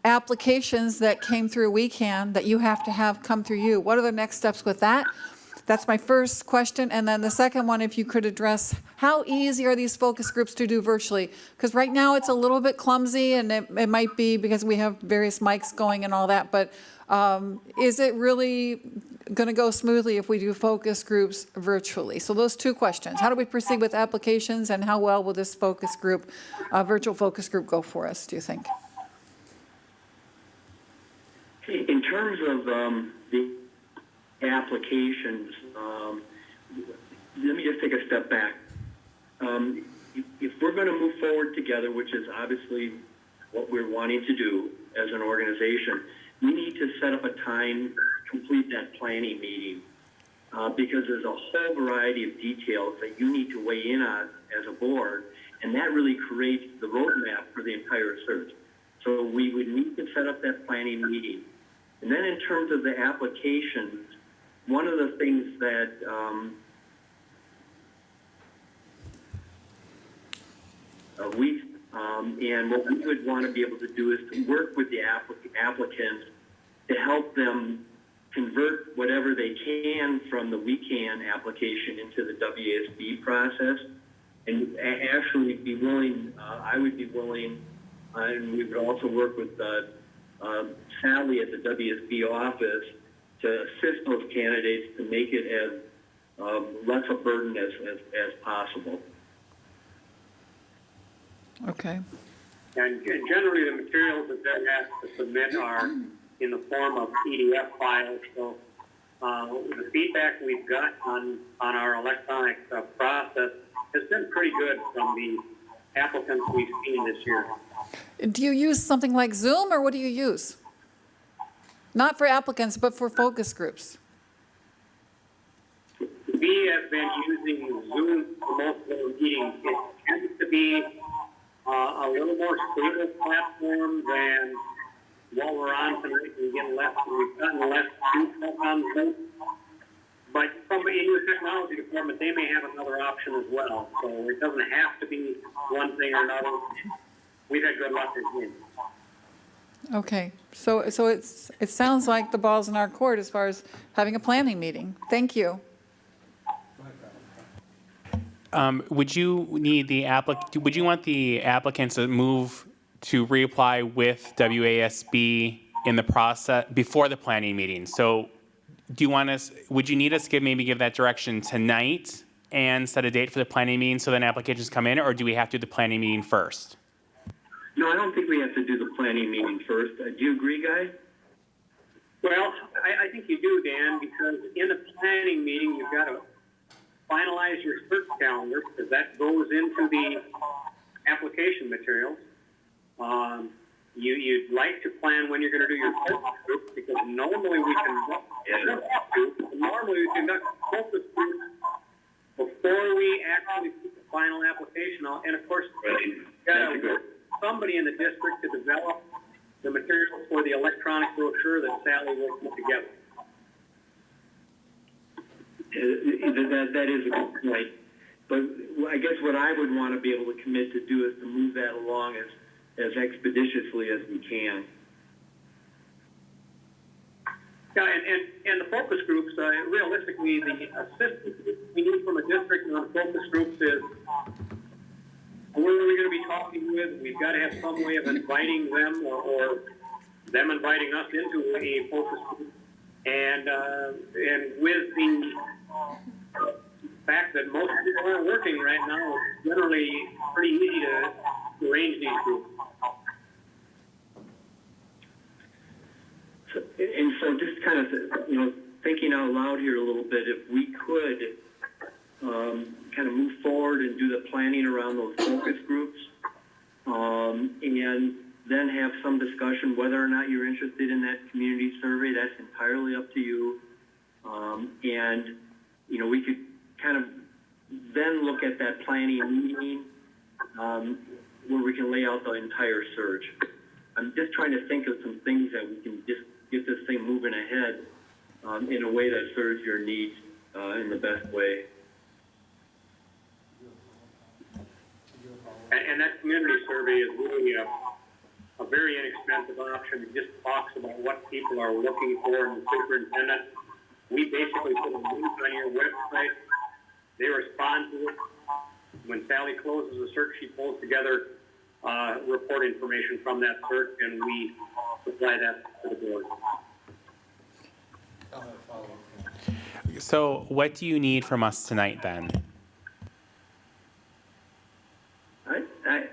applications that came through that you have to have come through you? What are the next steps with that? That's my first question. And then the second one, if you could address, how easy are these focus groups to do virtually? Because right now it's a little bit clumsy, and it might be because we have various mics going and all that, but is it really going to go smoothly if we do focus groups virtually? So those two questions. How do we proceed with applications, and how well will this focus group, virtual focus group, go for us, do you think? In terms of the applications, let me just take a step back. If we're going to move forward together, which is obviously what we're wanting to do as an organization, we need to set up a time to complete that planning meeting because there's a whole variety of details that you need to weigh in on as a board, and that really creates the roadmap for the entire search. So we would need to set up that planning meeting. And then in terms of the applications, one of the things that and what we would want to be able to do is to work with the applicants to help them convert whatever they can from the We Can application into the WASB process, and actually be willing, I would be willing, and we would also work with Sally at the WSB office to assist those candidates to make it as less a burden as possible. Okay. And generally, the materials that they're asked to submit are in the form of PDF files. So the feedback we've got on our electronic process has been pretty good from the applicants we've seen this year. Do you use something like Zoom, or what do you use? Not for applicants, but for focus groups. We have been using Zoom for most of the meetings. It tends to be a little more stable platform than what we're on tonight. We've gotten less feedback on Zoom. But from in your technology department, they may have another option as well. So it doesn't have to be one thing or another. We've had good luck with Zoom. Okay, so it sounds like the ball's in our court as far as having a planning meeting. Thank you. Would you want the applicants to move to reapply with WASB in the process before the planning meeting? So would you need us to give that direction tonight and set a date for the planning meeting so then applications come in, or do we have to do the planning meeting first? No, I don't think we have to do the planning meeting first. Do you agree, guys? Well, I think you do, Dan, because in the planning meeting, you've got to finalize your search calendar, because that goes into the application materials. You'd like to plan when you're going to do your focus group, because normally we conduct focus groups before we actually put the final application on. And of course, you've got to work with somebody in the district to develop the materials for the electronic brochure that Sally will put together. That is a good point. But I guess what I would want to be able to commit to do is to move that along as expeditiously as we can. Yeah, and the focus groups, realistically, the assistance we need from a district on focus groups is where are we going to be talking with? We've got to have some way of inviting them or them inviting us into a focus group. And with the fact that most people aren't working right now, it's generally pretty easy to arrange these groups. So just kind of, thinking out loud here a little bit, if we could kind of move forward and do the planning around those focus groups, and then have some discussion whether or not you're interested in that community survey. That's entirely up to you. And we could kind of then look at that planning meeting where we can lay out the entire search. I'm just trying to think of some things that we can just get this thing moving ahead in a way that serves your needs in the best way. And that community survey is really a very inexpensive option. It just talks about what people are looking for in the superintendent. We basically put a link on your website. They respond to it. When Sally closes a search, she pulls together report information from that search, and we supply that to the board. So what do you need from us tonight then?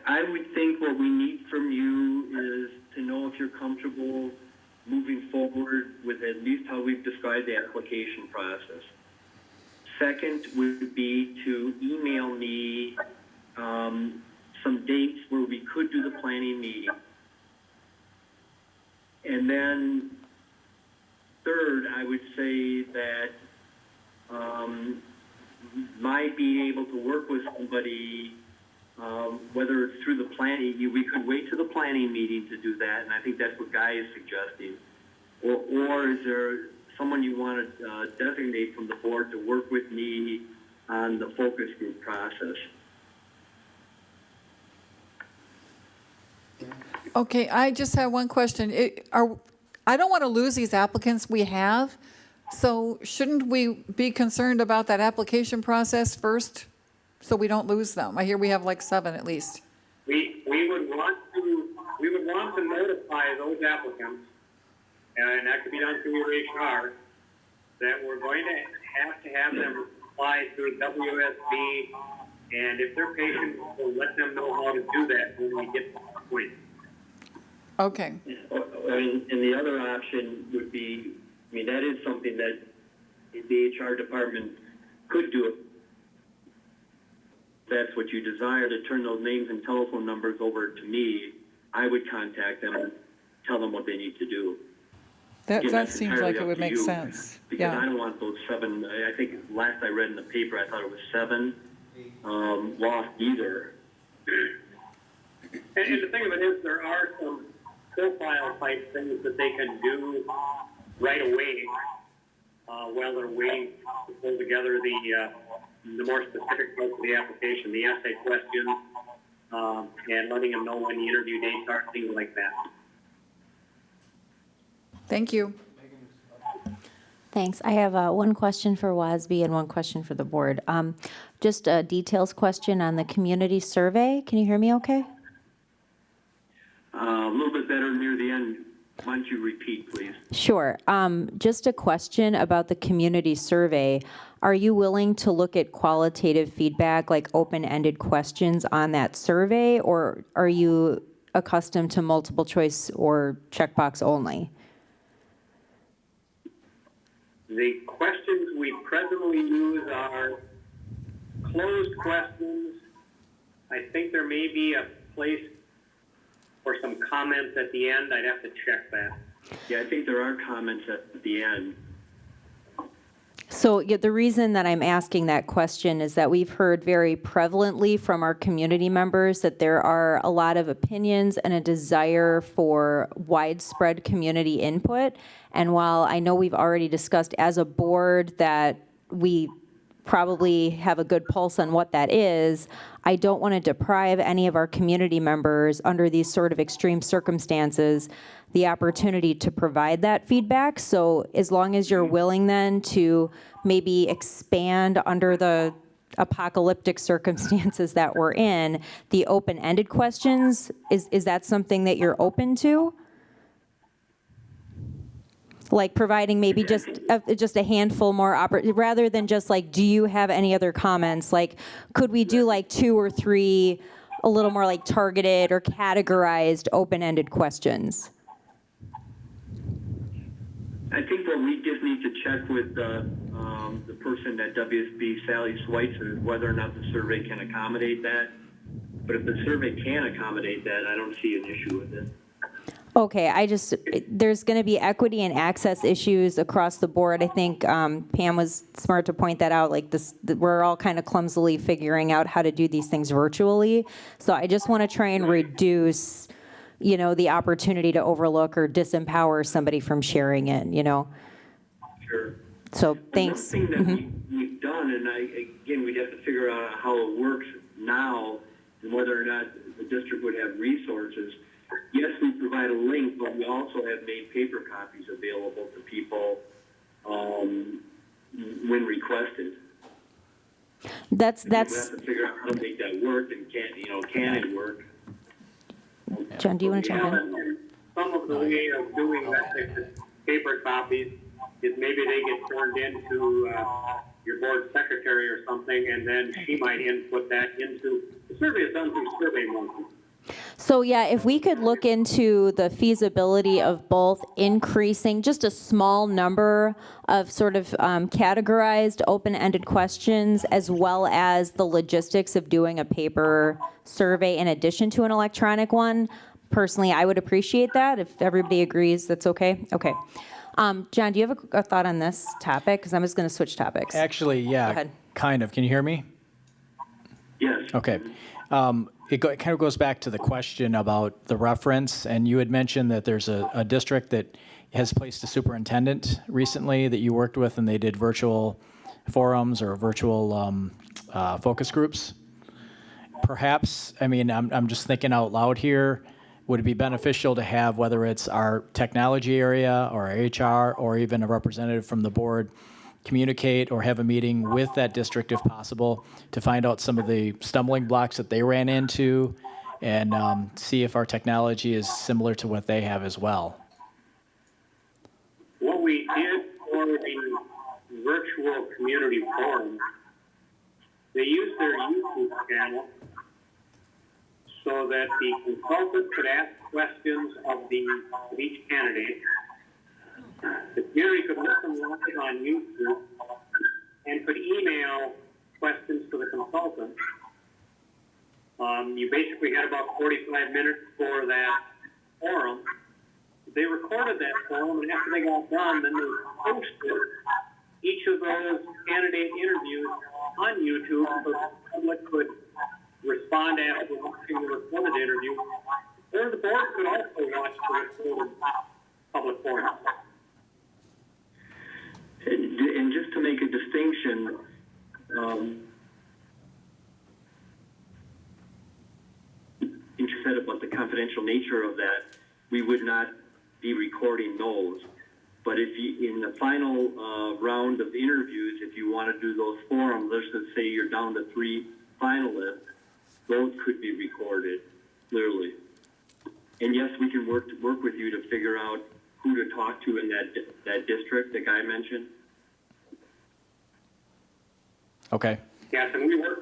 I would think what we need from you is to know if you're comfortable moving forward with at least how we've described the application process. Second would be to email me some dates where we could do the planning meeting. And then third, I would say that my being able to work with somebody, whether it's through the planning, we could wait to the planning meeting to do that, and I think that's what Guy is suggesting. Or is there someone you want to designate from the board to work with me on the focus group process? Okay, I just have one question. I don't want to lose these applicants we have, so shouldn't we be concerned about that application process first so we don't lose them? I hear we have like 7 at least. We would want to notify those applicants, and that could be done through your HR, that we're going to have them apply through WSB, and if they're patient, we'll let them know how to do that when we get to the point. Okay. I mean, and the other option would be, I mean, that is something that the HR department could do. If that's what you desire, to turn those names and telephone numbers over to me, I would contact them and tell them what they need to do. That That's seems entirely like it up would to make you, sense. Because Yeah. I don't want those 7, I think last I read in the paper, I thought it was 7 lost either. And the thing of it is, there are some profile type things that they can do right away while they're waiting to pull together the more specific parts of the application, the essay questions, and letting them know when the interview dates are, things like that. Thank you. Thanks. I have one question for WASB and one question for the board. Just a details question on the community survey. Can you hear me okay? A little bit better near the end. Why don't you repeat, please? Sure. Just a question about the community survey. Are you willing to look at qualitative feedback, like open-ended questions on that survey, or are you accustomed to multiple choice or checkbox only? The questions we presently use are closed questions. I think there may be a place for some comments at the end. I'd have to check that. Yeah, I think there are comments at the end. So yeah, the reason that I'm asking that question is that we've heard very prevalently from our community members that there are a lot of opinions and a desire for widespread community input. And while I know we've already discussed as a board that we probably have a good pulse on what that is, I don't want to deprive any of our community members under these sort of extreme circumstances the opportunity to provide that feedback. So as long as you're willing then to maybe expand under the apocalyptic circumstances that we're in, the open-ended questions, is that something that you're open to? Like providing maybe just a handful more, rather than just like, do you have any other comments? Like, could we do like 2 or 3 a little more like targeted or categorized open-ended questions? I think what we just need to check with the person at WSB, Sally Schweitzer, whether or not the survey can accommodate that. But if the survey can accommodate that, I don't see an issue with it. Okay, there's going to be equity and access issues across the board. I think Pam was smart to point that out. Like we're all kind of clumsily figuring out how to do these things virtually. So I just want to try and reduce, the opportunity to overlook or disempower somebody from sharing it, Sure. So thanks. One thing that we've done, and again, we'd have to figure out how it works now and whether or not the district would have resources. Yes, we provide a link, but we also have made paper copies available to people requested. That's, We have to figure out how to make that work and can it work? John, do you want to jump in? And some of the way of doing that, like the paper copies, is maybe they get turned into your board secretary or something, and then she might input that into, the survey is done through SurveyMonkey. So yeah, if we could look into the feasibility of both increasing just a small number of sort of categorized open-ended questions, as well as the logistics of doing a paper survey in addition to an electronic one, personally, I would appreciate that. If everybody agrees, that's okay? Okay. John, do you have a thought on this topic? Because I'm just going to switch topics. Actually, yeah, Go ahead. kind of. Can you hear me? Yes. Okay. It kind of goes back to the question about the reference, and you had mentioned that there's a district that has placed a superintendent recently that you worked with, and they did virtual forums or virtual focus groups. Perhaps, I mean, I'm just thinking out loud here, would it be beneficial to have, whether it's our technology area or our HR or even a representative from the board, communicate or have a meeting with that district if possible to find out some of the stumbling blocks that they ran into and see if our technology is similar to what they have as well. What we did for the virtual community forum, they used their YouTube channel so that the consultant could ask questions of each candidate. The community could listen live on YouTube and could email questions to the consultant. You basically had about 45 minutes for that forum. They recorded that forum, and after they got done, then they posted each of those candidate interviews on YouTube so the public could respond after watching the recorded interview, or the board could also watch the recorded public forum. And just to make a distinction, you said about the confidential nature of that, we would not be recording those. But if you, in the final round of interviews, if you want to do those forums, let's just say you're down to 3 finalists, those could be recorded, clearly. And yes, we can work with you to figure out who to talk to in that district the guy mentioned. Okay. Yes, and we work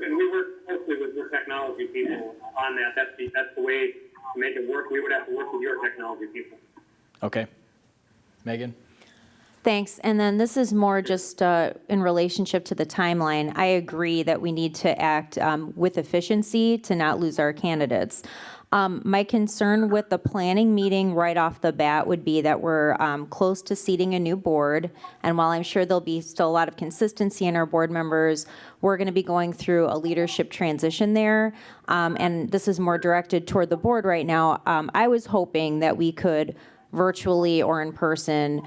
closely with your technology people on that. That's the way to make it work. We would have to work with your technology people. Okay. Megan? Thanks. And then this is more just in relationship to the timeline. I agree that we need to act with efficiency to not lose our candidates. My concern with the planning meeting right off the bat would be that we're close to seating a new board. And while I'm sure there'll be still a lot of consistency in our board members, we're going to be going through a leadership transition there. And this is more directed toward the board right now. I was hoping that we could virtually or in person,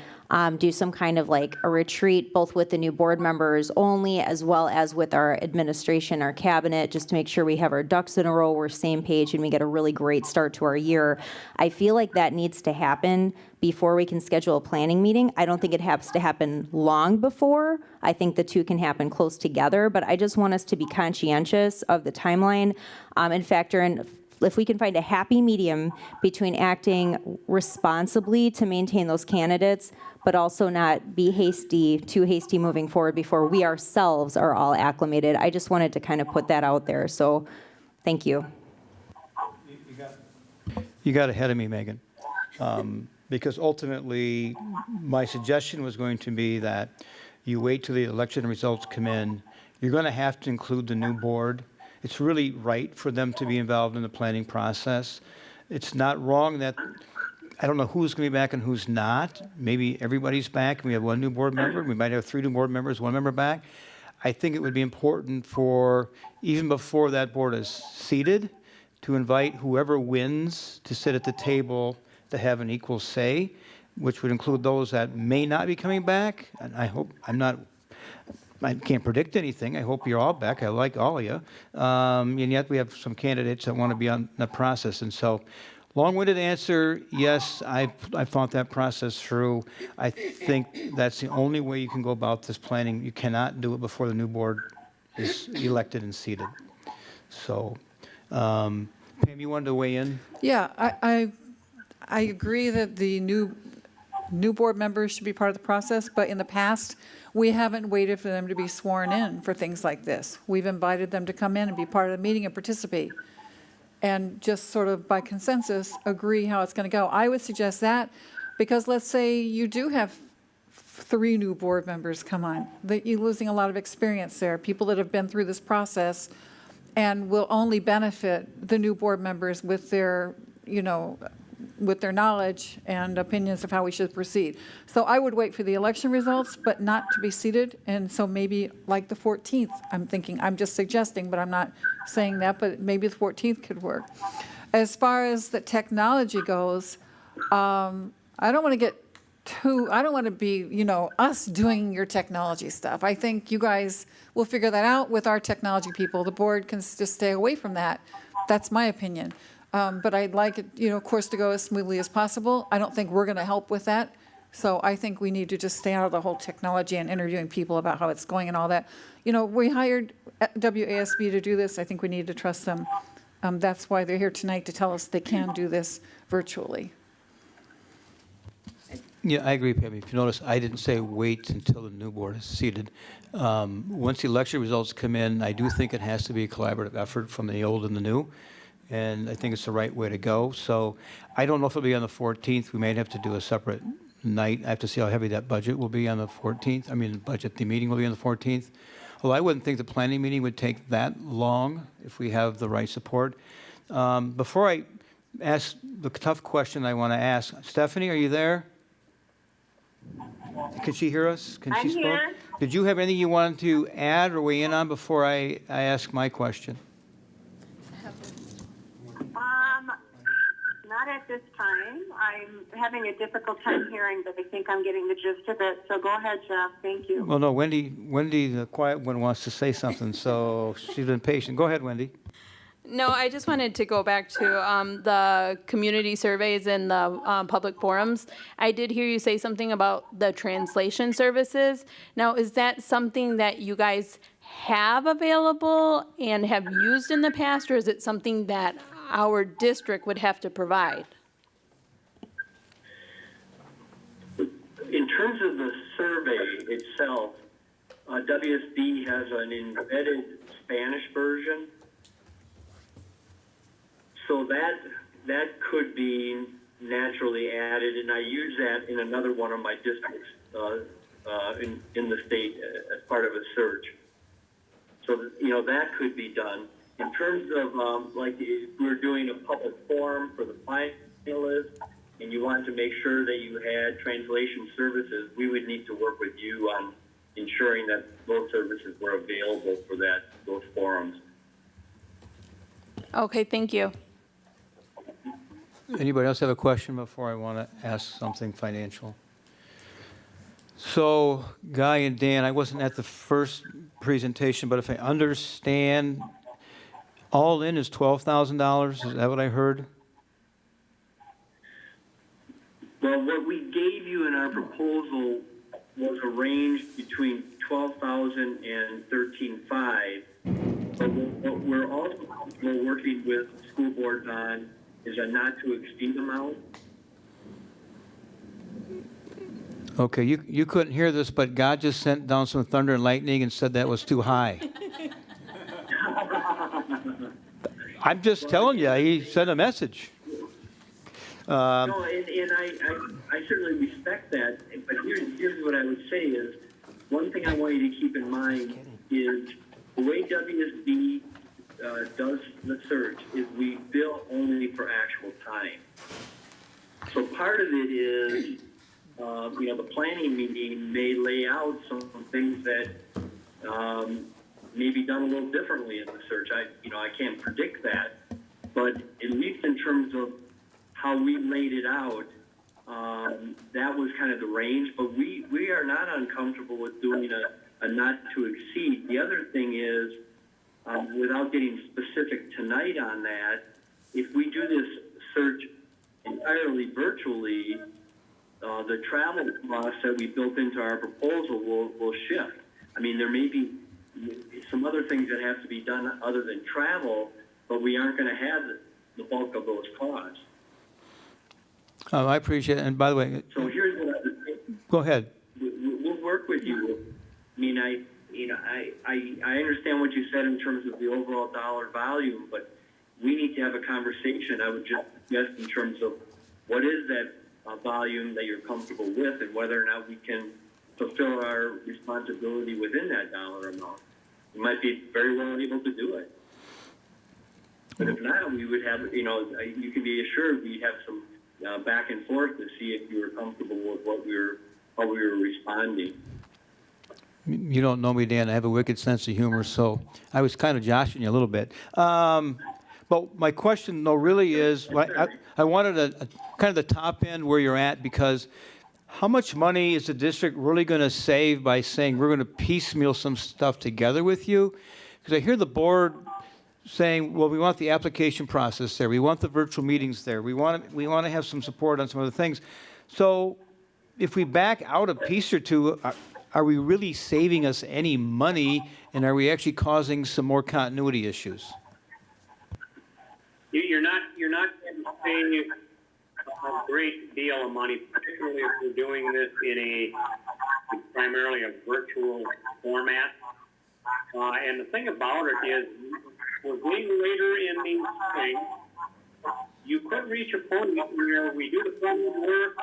do some kind of like a retreat, both with the new board members only, as well as with our administration, our cabinet, just to make sure we have our ducks in a row, we're same page, and we get a really great start to our year. I feel like that needs to happen before we can schedule a planning meeting. I don't think it has to happen long before. I think the two can happen close together, but I just want us to be conscientious of the timeline and factor in if we can find a happy medium between acting responsibly to maintain those candidates, but also not be too hasty moving forward before we ourselves are all acclimated. I just wanted to kind of put that out there, so thank you. You got ahead of me, Megan, because ultimately my suggestion was going to be that you wait till the election results come in. You're going to have to include the new board. It's really right for them to be involved in the planning process. It's not wrong that, I don't know who's going to be back and who's not. Maybe everybody's back and we have one new board member. We might have 3 new board members, 1 member back. I think it would be important for, even before that board is seated, to invite whoever wins to sit at the table to have an equal say, which would include those that may not be coming back. And I hope, I can't predict anything. I hope you're all back. I like all of you. And yet we have some candidates that want to be on the process. And so Long-winded answer, yes, I thought that process through. I think that's the only way you can go about this planning. You cannot do it before the new board is elected and seated. So, Pam, you wanted to weigh in? Yeah, I agree that the new board members should be part of the process, but in the past, we haven't waited for them to be sworn in for things like this. We've invited them to come in and be part of the meeting and participate, and just sort of by consensus, agree how it's going to go. I would suggest that, because let's say you do have 3 new board members come on, that you're losing a lot of experience there, people that have been through this process, and will only benefit the new board members with their, with their knowledge and opinions of how we should proceed. So I would wait for the election results, but not to be seated, and so maybe like the 14th, I'm just suggesting, but I'm not saying that, but maybe the 14th could work. As far as the technology goes, I don't want to be, us doing your technology stuff. I think you guys will figure that out with our technology people. The board can just stay away from that. That's my opinion. But I'd like it, of course, to go as smoothly as possible. I don't think we're going to help with that. So I think we need to just stay out of the whole technology and interviewing people about how it's going and all that. We hired WASB to do this. I think we need to trust them. That's why they're here tonight, to tell us they can do this virtually. Yeah, I agree, Pam. If you notice, I didn't say wait until the new board is seated. Once the election results come in, I do think it has to be a collaborative effort from the old and the new, and I think it's the right way to go. So I don't know if it'll be on the 14th. We may have to do a separate night. I have to see how heavy that budget will be on the 14th. The meeting will be on the 14th. Well, I wouldn't think the planning meeting would take that long if we have the right support. Before I ask the tough question I want to ask, Stephanie, are you there? Can she hear us? Can I'm she here. Did you have anything you wanted to add or weigh in on before I ask my question? Not at this time. I'm having a difficult time hearing, but I think I'm getting the gist of it. So go ahead, Jeff. Thank you. Well, no, Wendy, the quiet one, wants to say something, so she's been patient. Go ahead, Wendy. No, I just wanted to go back to the community surveys and the public forums. I did hear you say something about the translation services. Now, is that something that you guys have available and have used in the past, or is it something that our district would have to provide? In terms of the survey itself, WSB has an embedded Spanish version. So that could be naturally added, and I use that in another one of my districts in the state as part of a search. So that could be done. In terms of like if we're doing a public forum for the finalists, and you wanted to make sure that you had translation services, we would need to work with you on ensuring that those services were available for those forums. Okay, thank you. Anybody else have a question before I want to ask something financial? So, Guy and Dan, I wasn't at the first presentation, but if I understand, all in is $12,000. Is that what I heard? Well, what we gave you in our proposal was a range between $12,000 and $13,500. But what we're also working with school boards on is a not to exceed amount. Okay, you couldn't hear this, but God just sent down some thunder and lightning and said that was too high. I'm just telling you, he sent a message. No, and I certainly respect that, but here's what I would say is, one thing I want you to keep in mind is the way WSB does the search is we bill only for actual time. So part of it is, the planning meeting may lay out some things that may be done a little differently in the search. I can't predict that, but at least in terms of how we laid it out, that was kind of the range. But we are not uncomfortable with doing a not to exceed. The other thing is, without getting specific tonight on that, if we do this search entirely virtually, the travel costs that we built into our proposal will shift. I mean, there may be some other things that have to be done other than travel, but we aren't going to have the bulk of those costs. I appreciate it. And by the way, So here's what I would say. go ahead. We'll work with you. I mean, I understand what you said in terms of the overall dollar volume, but we need to have a conversation. I would just suggest in terms of what is that volume that you're comfortable with, and whether or not we can fulfill our responsibility within that dollar amount. We might be very well able to do it. But if not, we would have, you can be assured we'd have some back and forth to see if you were comfortable with how we were responding. You don't know me, Dan. I have a wicked sense of humor, so I was kind of joshing you a little bit. But my question, though, really is, I wanted a kind of the top end where you're at, because how much money is the district really going to save by saying we're going to piecemeal some stuff together with you? Because I hear the board saying, well, we want the application process there. We want the virtual meetings there. We want to have some support on some other things. So if we back out a piece or two, are we really saving us any money, and are we actually causing some more continuity issues? You're not saving a great deal of money, particularly if we're doing this in primarily a virtual format. And the thing about it is, we're getting later in the thing. You could reach a point where we do the phone work.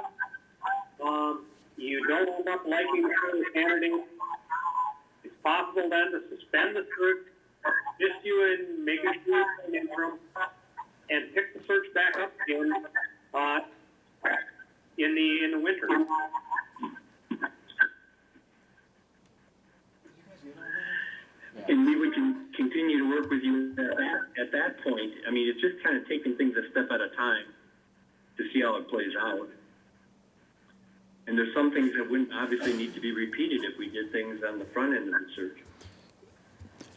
You don't end up liking the candidate. It's possible then to suspend the search, assist you in making sure it's an interim, and pick the search back up again in the winter. And we would continue to work with you at that point. I mean, it's just kind of taking things a step at a time to see how it plays out. And there's some things that wouldn't obviously need to be repeated if we did things on the front end of the search.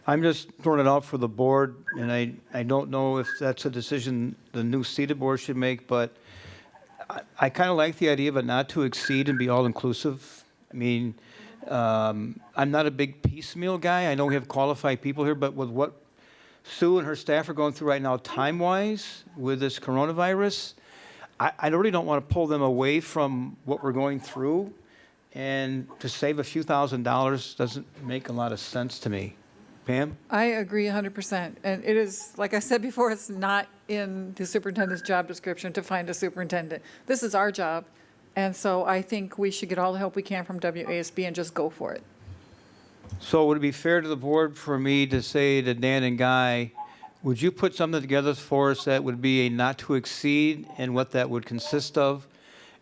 I'm just throwing it out for the board, and I don't know if that's a decision the new seated board should make, but I kind of like the idea of it not to exceed and be all-inclusive. I mean, I'm not a big piecemeal guy. I know we have qualified people here, but with what Sue and her staff are going through right now time-wise with this coronavirus, I really don't want to pull them away from what we're going through, and to save a few $1,000s doesn't make a lot of sense to me. Pam? I agree 100%. And it is, like I said before, it's not in the superintendent's job description to find a superintendent. This is our job. And so I think we should get all the help we can from WASB and just go for it. So would it be fair to the board for me to say to Dan and Guy, would you put something together for us that would be a not to exceed and what that would consist of?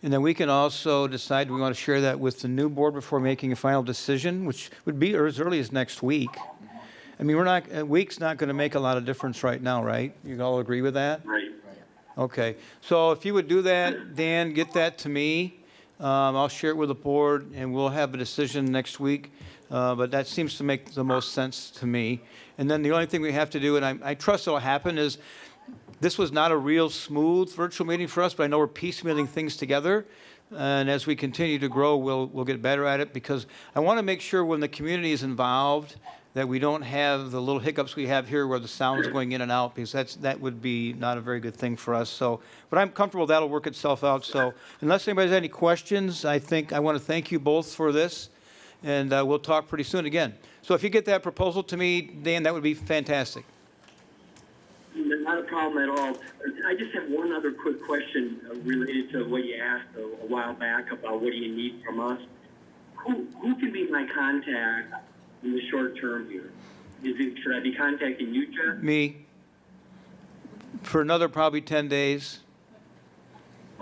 And then we can also decide we want to share that with the new board before making a final decision, which would be as early as next week. I mean, a week's not going to make a lot of difference right now, right? You all agree with that? Right. Okay. So if you would do that, Dan, get that to me. I'll share it with the board, and we'll have a decision next week. But that seems to make the most sense to me. And then the only thing we have to do, and I trust it'll happen, is this was not a real smooth virtual meeting for us, but I know we're piecemealing things together. And as we continue to grow, we'll get better at it, because I want to make sure when the community is involved that we don't have the little hiccups we have here where the sound's going in and out, because that would be not a very good thing for us. So, but I'm comfortable that'll work itself out. So unless anybody has any questions, I want to thank you both for this, and we'll talk pretty soon again. So if you get that proposal to me, Dan, that would be fantastic. Not a problem at all. I just have one other quick question related to what you asked a while back about what do you need from us. Who can be my contact in the short term here? Should I be contacting you, Jeff? Me. For another probably 10 days.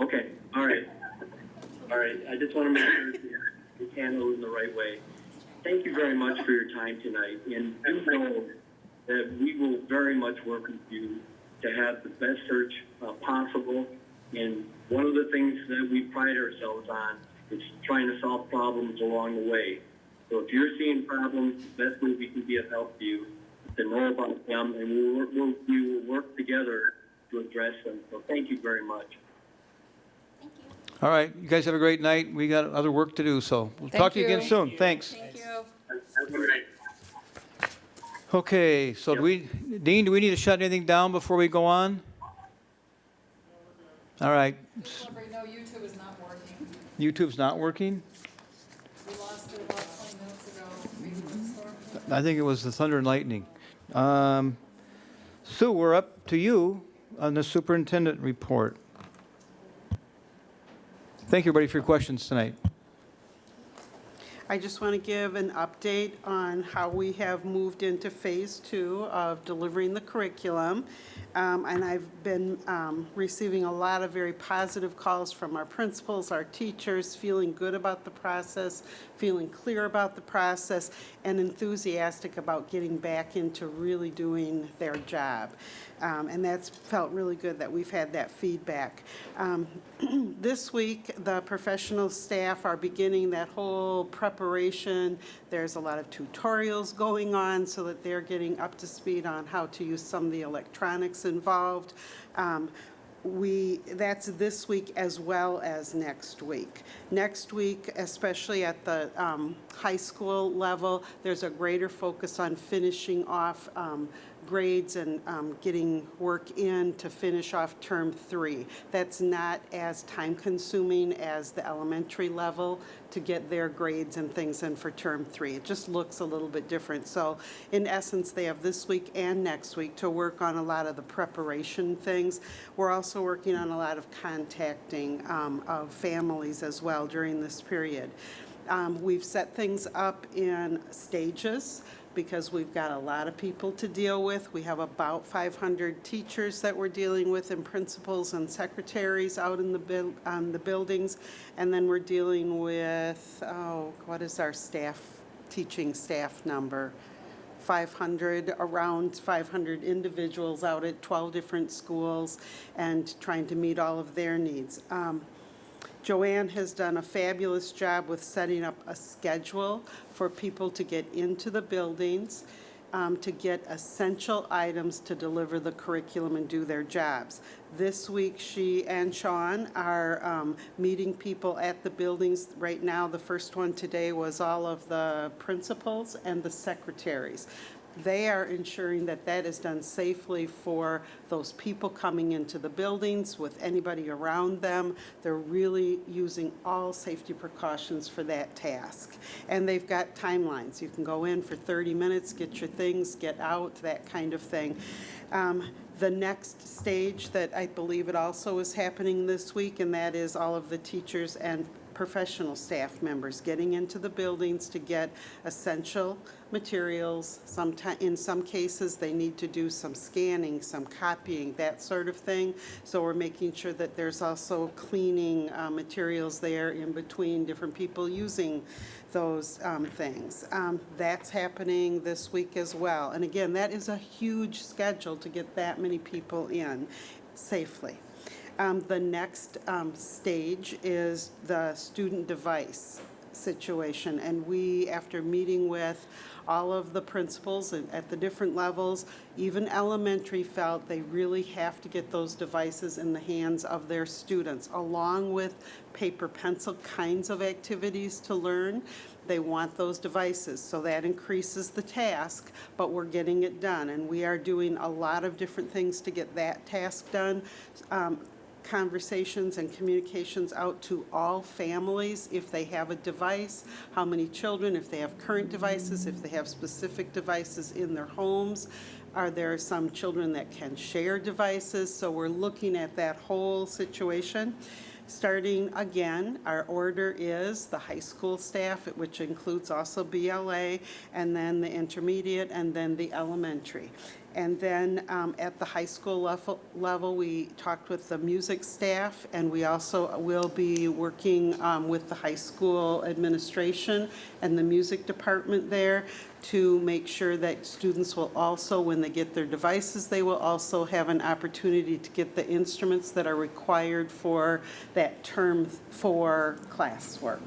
Okay, all right. All right, I just want to make sure we handle it in the right way. Thank you very much for your time tonight, and do know that we will very much work with you to have the best search possible. And one of the things that we pride ourselves on is trying to solve problems along the way. So if you're seeing problems, the best way we can be of help to you is to know about them, and we will work together to address them. So thank you very much. All right, you guys have a great night. We got other work to do, so we'll Thank talk to you again you. soon. Thanks. Thank you. Okay, so Dean, do we need to shut anything down before we go on? All right, No, YouTube is not working. YouTube's not working? We lost it about 20 minutes ago. Maybe the storm. I think it was the thunder and lightning. Sue, we're up to you on the superintendent report. Thank you, everybody, for your questions tonight. I just want to give an update on how we have moved into phase 2 of delivering the curriculum. And I've been receiving a lot of very positive calls from our principals, our teachers, feeling good about the process, feeling clear about the process, and enthusiastic about getting back into really doing their job. And that's felt really good that we've had that feedback. This week, the professional staff are beginning that whole preparation. There's a lot of tutorials going on so that they're getting up to speed on how to use some of the electronics involved. That's this week as well as next week. Next week, especially at the high school level, there's a greater focus on finishing off grades and getting work in to finish off term 3. That's not as time-consuming as the elementary level to get their grades and things in for term 3. It just looks a little bit different. So in essence, they have this week and next week to work on a lot of the preparation things. We're also working on a lot of contacting of families as well during this period. We've set things up in stages because we've got a lot of people to deal with. We have about 500 teachers that we're dealing with and principals and secretaries out in the buildings. And then we're dealing with, what is our teaching staff number? 500, around 500 individuals out at 12 different schools and trying to meet all of their needs. Joanne has done a fabulous job with setting up a schedule for people to get into the buildings, to get essential items to deliver the curriculum and do their jobs. This week, she and Sean are meeting people at the buildings. Right now, the first one today was all of the principals and the secretaries. They are ensuring that that is done safely for those people coming into the buildings with anybody around them. They're really using all safety precautions for that task. And they've got timelines. You can go in for 30 minutes, get your things, get out, that kind of thing. The next stage that I believe it also is happening this week, and that is all of the teachers and professional staff members getting into the buildings to get essential materials. In some cases, they need to do some scanning, some copying, that sort of thing. So we're making sure that there's also cleaning materials there in between different people using those things. That's happening this week as well. And again, that is a huge schedule to get that many people in safely. The next stage is the student device situation. And we, after meeting with all of the principals at the different levels, even elementary, felt they really have to get those devices in the hands of their students, along with paper pencil kinds of activities to learn. They want those devices, so that increases the task, but we're getting it done. And we are doing a lot of different things to get that task done. Conversations and communications out to all families if they have a device, how many children, if they have current devices, if they have specific devices in their homes. Are there some children that can share devices? So we're looking at that whole situation. Starting again, our order is the high school staff, which includes also BLA, and then the intermediate, and then the elementary. And then at the high school level, we talked with the music staff, and we also will be working with the high school administration and the music department there to make sure that students will also, when they get their devices, they will also have an opportunity to get the instruments that are required for that term 4 classwork.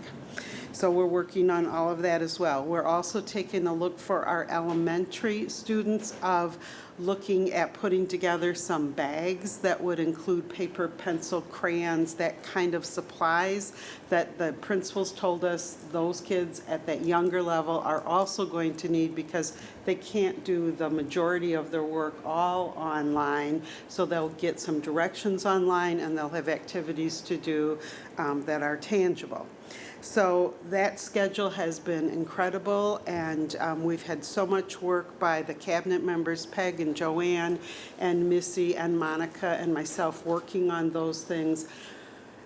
So we're working on all of that as well. We're also taking a look for our elementary students of looking at putting together some bags that would include paper, pencil, crayons, that kind of supplies that the principals told us those kids at that younger level are also going to need because they can't do the majority of their work all online. So they'll get some directions online and they'll have activities to do that are tangible. So that schedule has been incredible, and we've had so much work by the cabinet members, Peg and Joanne and Missy and Monica and myself working on those things.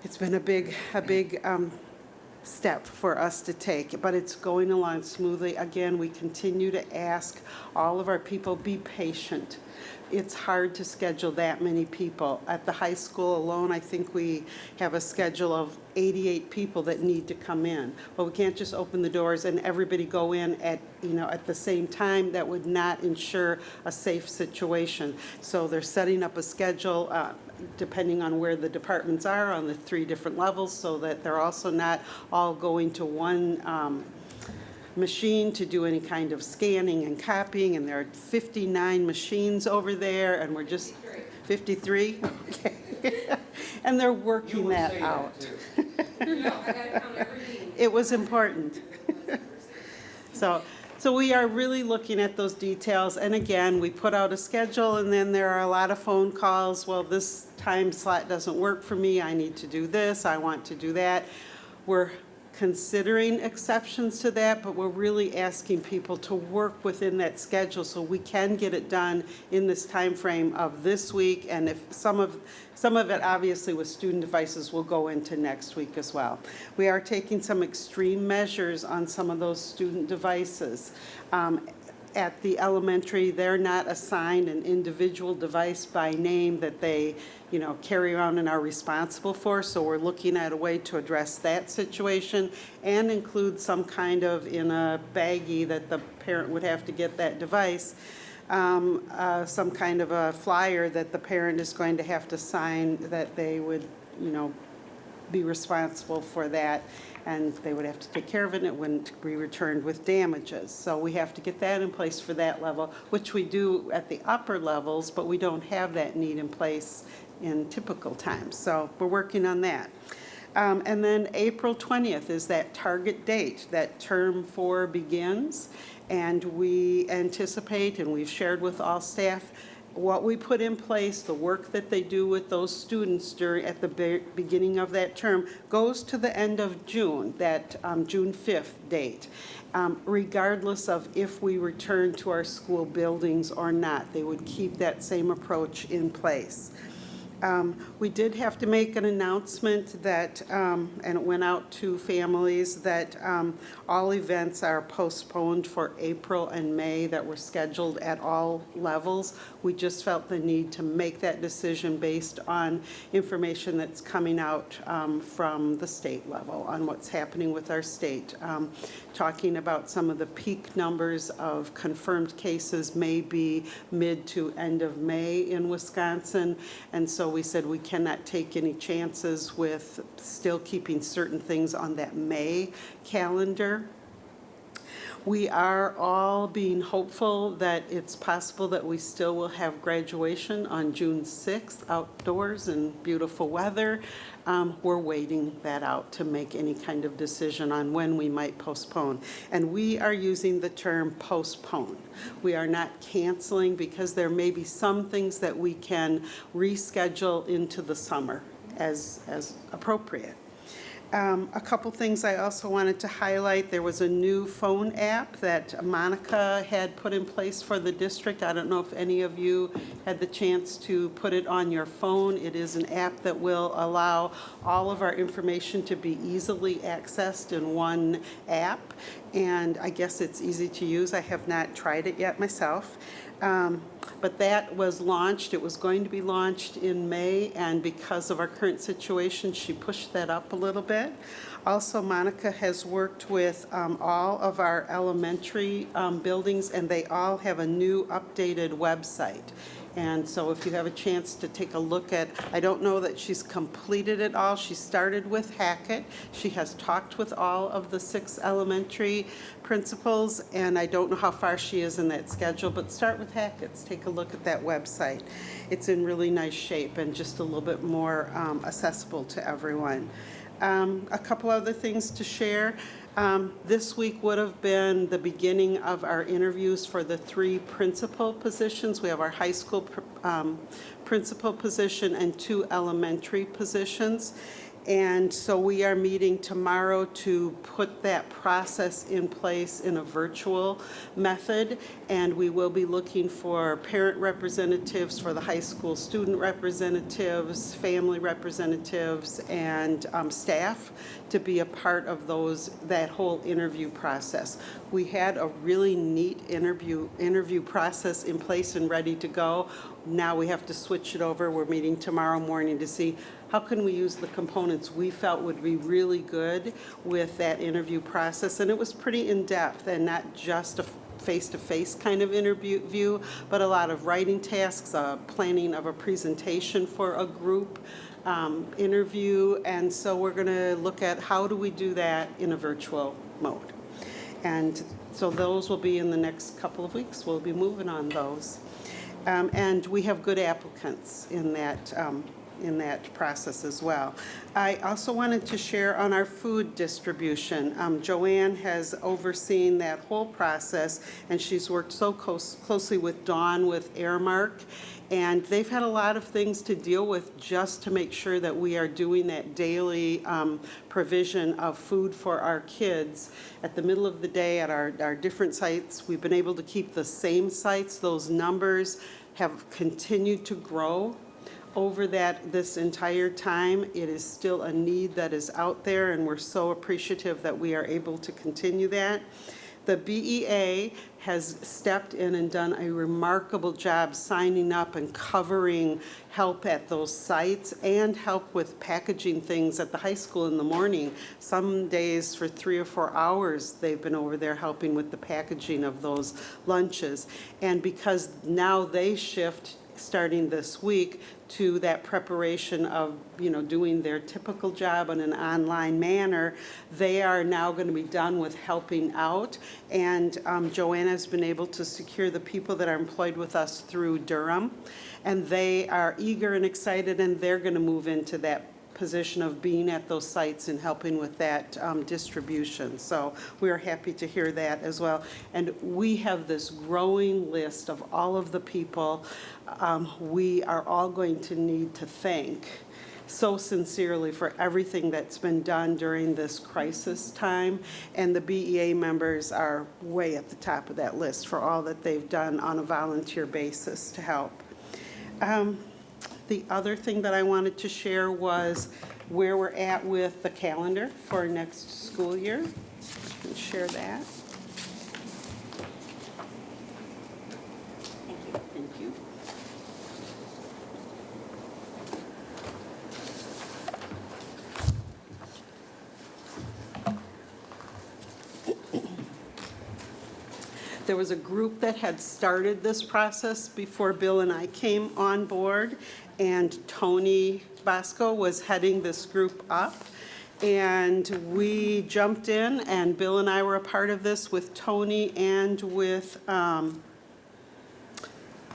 It's been a big step for us to take, but it's going along smoothly. Again, we continue to ask all of our people, be patient. It's hard to schedule that many people. At the high school alone, I think we have a schedule of 88 people that need to come in. But we can't just open the doors and everybody go in at the same time. That would not ensure a safe situation. So they're setting up a schedule depending on where the departments are on the 3 different levels so that they're also not all going to one machine to do any kind of scanning and copying, and there are 59 machines over there, and we're just 53. Okay. And they're working that out. It was important. So we are really looking at those details, and again, we put out a schedule, and then there are a lot of phone calls. Well, this time slot doesn't work for me. I need to do this. I want to do that. We're considering exceptions to that, but we're really asking people to work within that schedule so we can get it done in this time frame of this week. And if some of it, obviously, with student devices will go into next week as well. We are taking some extreme measures on some of those student devices. At the elementary, they're not assigned an individual device by name that they, carry around and are responsible for. So we're looking at a way to address that situation and include some kind of, in a baggie that the parent would have to get that device, some kind of a flyer that the parent is going to have to sign that they would, be responsible for that, and they would have to take care of it, and it wouldn't be returned with damages. So we have to get that in place for that level, which we do at the upper levels, but we don't have that need in place in typical times. So we're working on that. And then April 20th is that target date that Term 4 begins, and we anticipate, and we've shared with all staff, what we put in place, the work that they do with those students at the beginning of that term goes to the end of June, that June 5th date, regardless of if we return to our school buildings or not. They would keep that same approach in place. We did have to make an announcement that, and it went out to families, that all events are postponed for April and May that were scheduled at all levels. We just felt the need to make that decision based on information that's coming out from the state level on what's happening with our state. Talking about some of the peak numbers of confirmed cases may be mid to end of May in Wisconsin, and so we said we cannot take any chances with still keeping certain things on that May calendar. We are all being hopeful that it's possible that we still will have graduation on June 6th outdoors in beautiful weather. We're waiting that out to make any kind of decision on when we might postpone. And we are using the term postpone. We are not canceling because there may be some things that we can reschedule into the summer as appropriate. A couple things I also wanted to highlight. There was a new phone app that Monica had put in place for the district. I don't know if any of you had the chance to put it on your phone. It is an app that will allow all of our information to be easily accessed in one app, and I guess it's easy to use. I have not tried it yet myself. But that was launched. It was going to be launched in May, and because of our current situation, she pushed that up a little bit. Also, Monica has worked with all of our elementary buildings, and they all have a new updated website. And so if you have a chance to take a look at, I don't know that she's completed it all. She started with Hackett. She has talked with all of the 6 elementary principals, and I don't know how far she is in that schedule, but start with Hackett's. Take a look at that website. It's in really nice shape and just a little bit more accessible to everyone. A couple other things to share. This week would have been the beginning of our interviews for the 3 principal positions. We have our high school principal position and 2 elementary positions. And so we are meeting tomorrow to put that process in place in a virtual method. And we will be looking for parent representatives for the high school, student representatives, family representatives, and staff to be a part of that whole interview process. We had a really neat interview process in place and ready to go. Now we have to switch it over. We're meeting tomorrow morning to see how can we use the components we felt would be really good with that interview process. And it was pretty in-depth and not just a face-to-face kind of interview, but a lot of writing tasks, planning of a presentation for a group interview. And so we're going to look at how do we do that in a virtual mode. And so those will be in the next couple of weeks. We'll be moving on those. And we have good applicants in that process as well. I also wanted to share on our food distribution. Joanne has overseen that whole process, and she's worked so closely with Dawn with Airmark, and they've had a lot of things to deal with just to make sure that we are doing that daily provision of food for our kids. At the middle of the day at our different sites, we've been able to keep the same sites. Those numbers have continued to grow over this entire time. It is still a need that is out there, and we're so appreciative that we are able to continue that. The BEA has stepped in and done a remarkable job signing up and covering help at those sites and help with packaging things at the high school in the morning. Some days for 3 or 4 hours they've been over there helping with the packaging of those lunches. And because now they shift starting this week to that preparation of, doing their typical job in an online manner, they are now going to be done with helping out. And Joanna has been able to secure the people that are employed with us through Durham. And they are eager and excited, and they're going to move into that position of being at those sites and helping with that distribution. So we are happy to hear that as well. And we have this growing list of all of the people we are all going to need to thank so sincerely for everything that's been done during this crisis time. And the BEA members are way at the top of that list for all that they've done on a volunteer basis to help. The other thing that I wanted to share was where we're at with the calendar for next school year. I'll share that. Thank you. There was a group that had started this process before Bill and I came on board, and Tony Bosco was heading this group up. And we jumped in, and Bill and I were a part of this with Tony and with Tim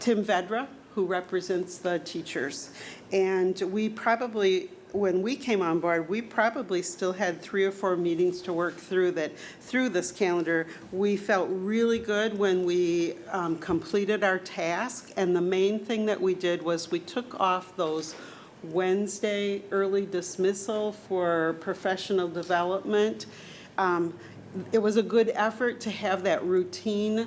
Vedra, who represents the teachers. And we probably, when we came on board, we probably still had 3 or 4 meetings to work through this calendar. We felt really good when we completed our task, and the main thing that we did was we took off those Wednesday early dismissal for professional development. It was a good effort to have that routine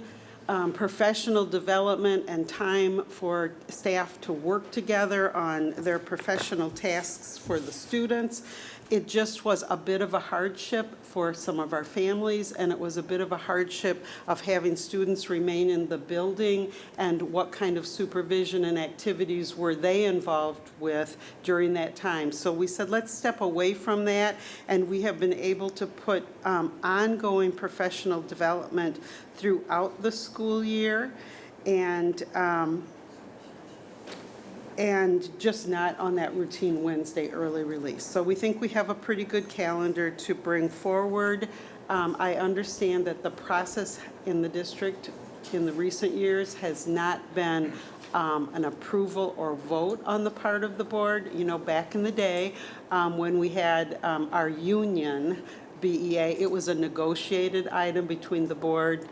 professional development and time for staff to work together on their professional tasks for the students. It just was a bit of a hardship for some of our families, and it was a bit of a hardship of having students remain in the building and what kind of supervision and activities were they involved with during that time. So we said, let's step away from that, and we have been able to put ongoing professional development throughout the school year. And and just not on that routine Wednesday early release. So we think we have a pretty good calendar to bring forward. I understand that the process in the district in the recent years has not been an approval or vote on the part of the board. You know, back in the day, when we had our union, BEA, it was a negotiated item between the board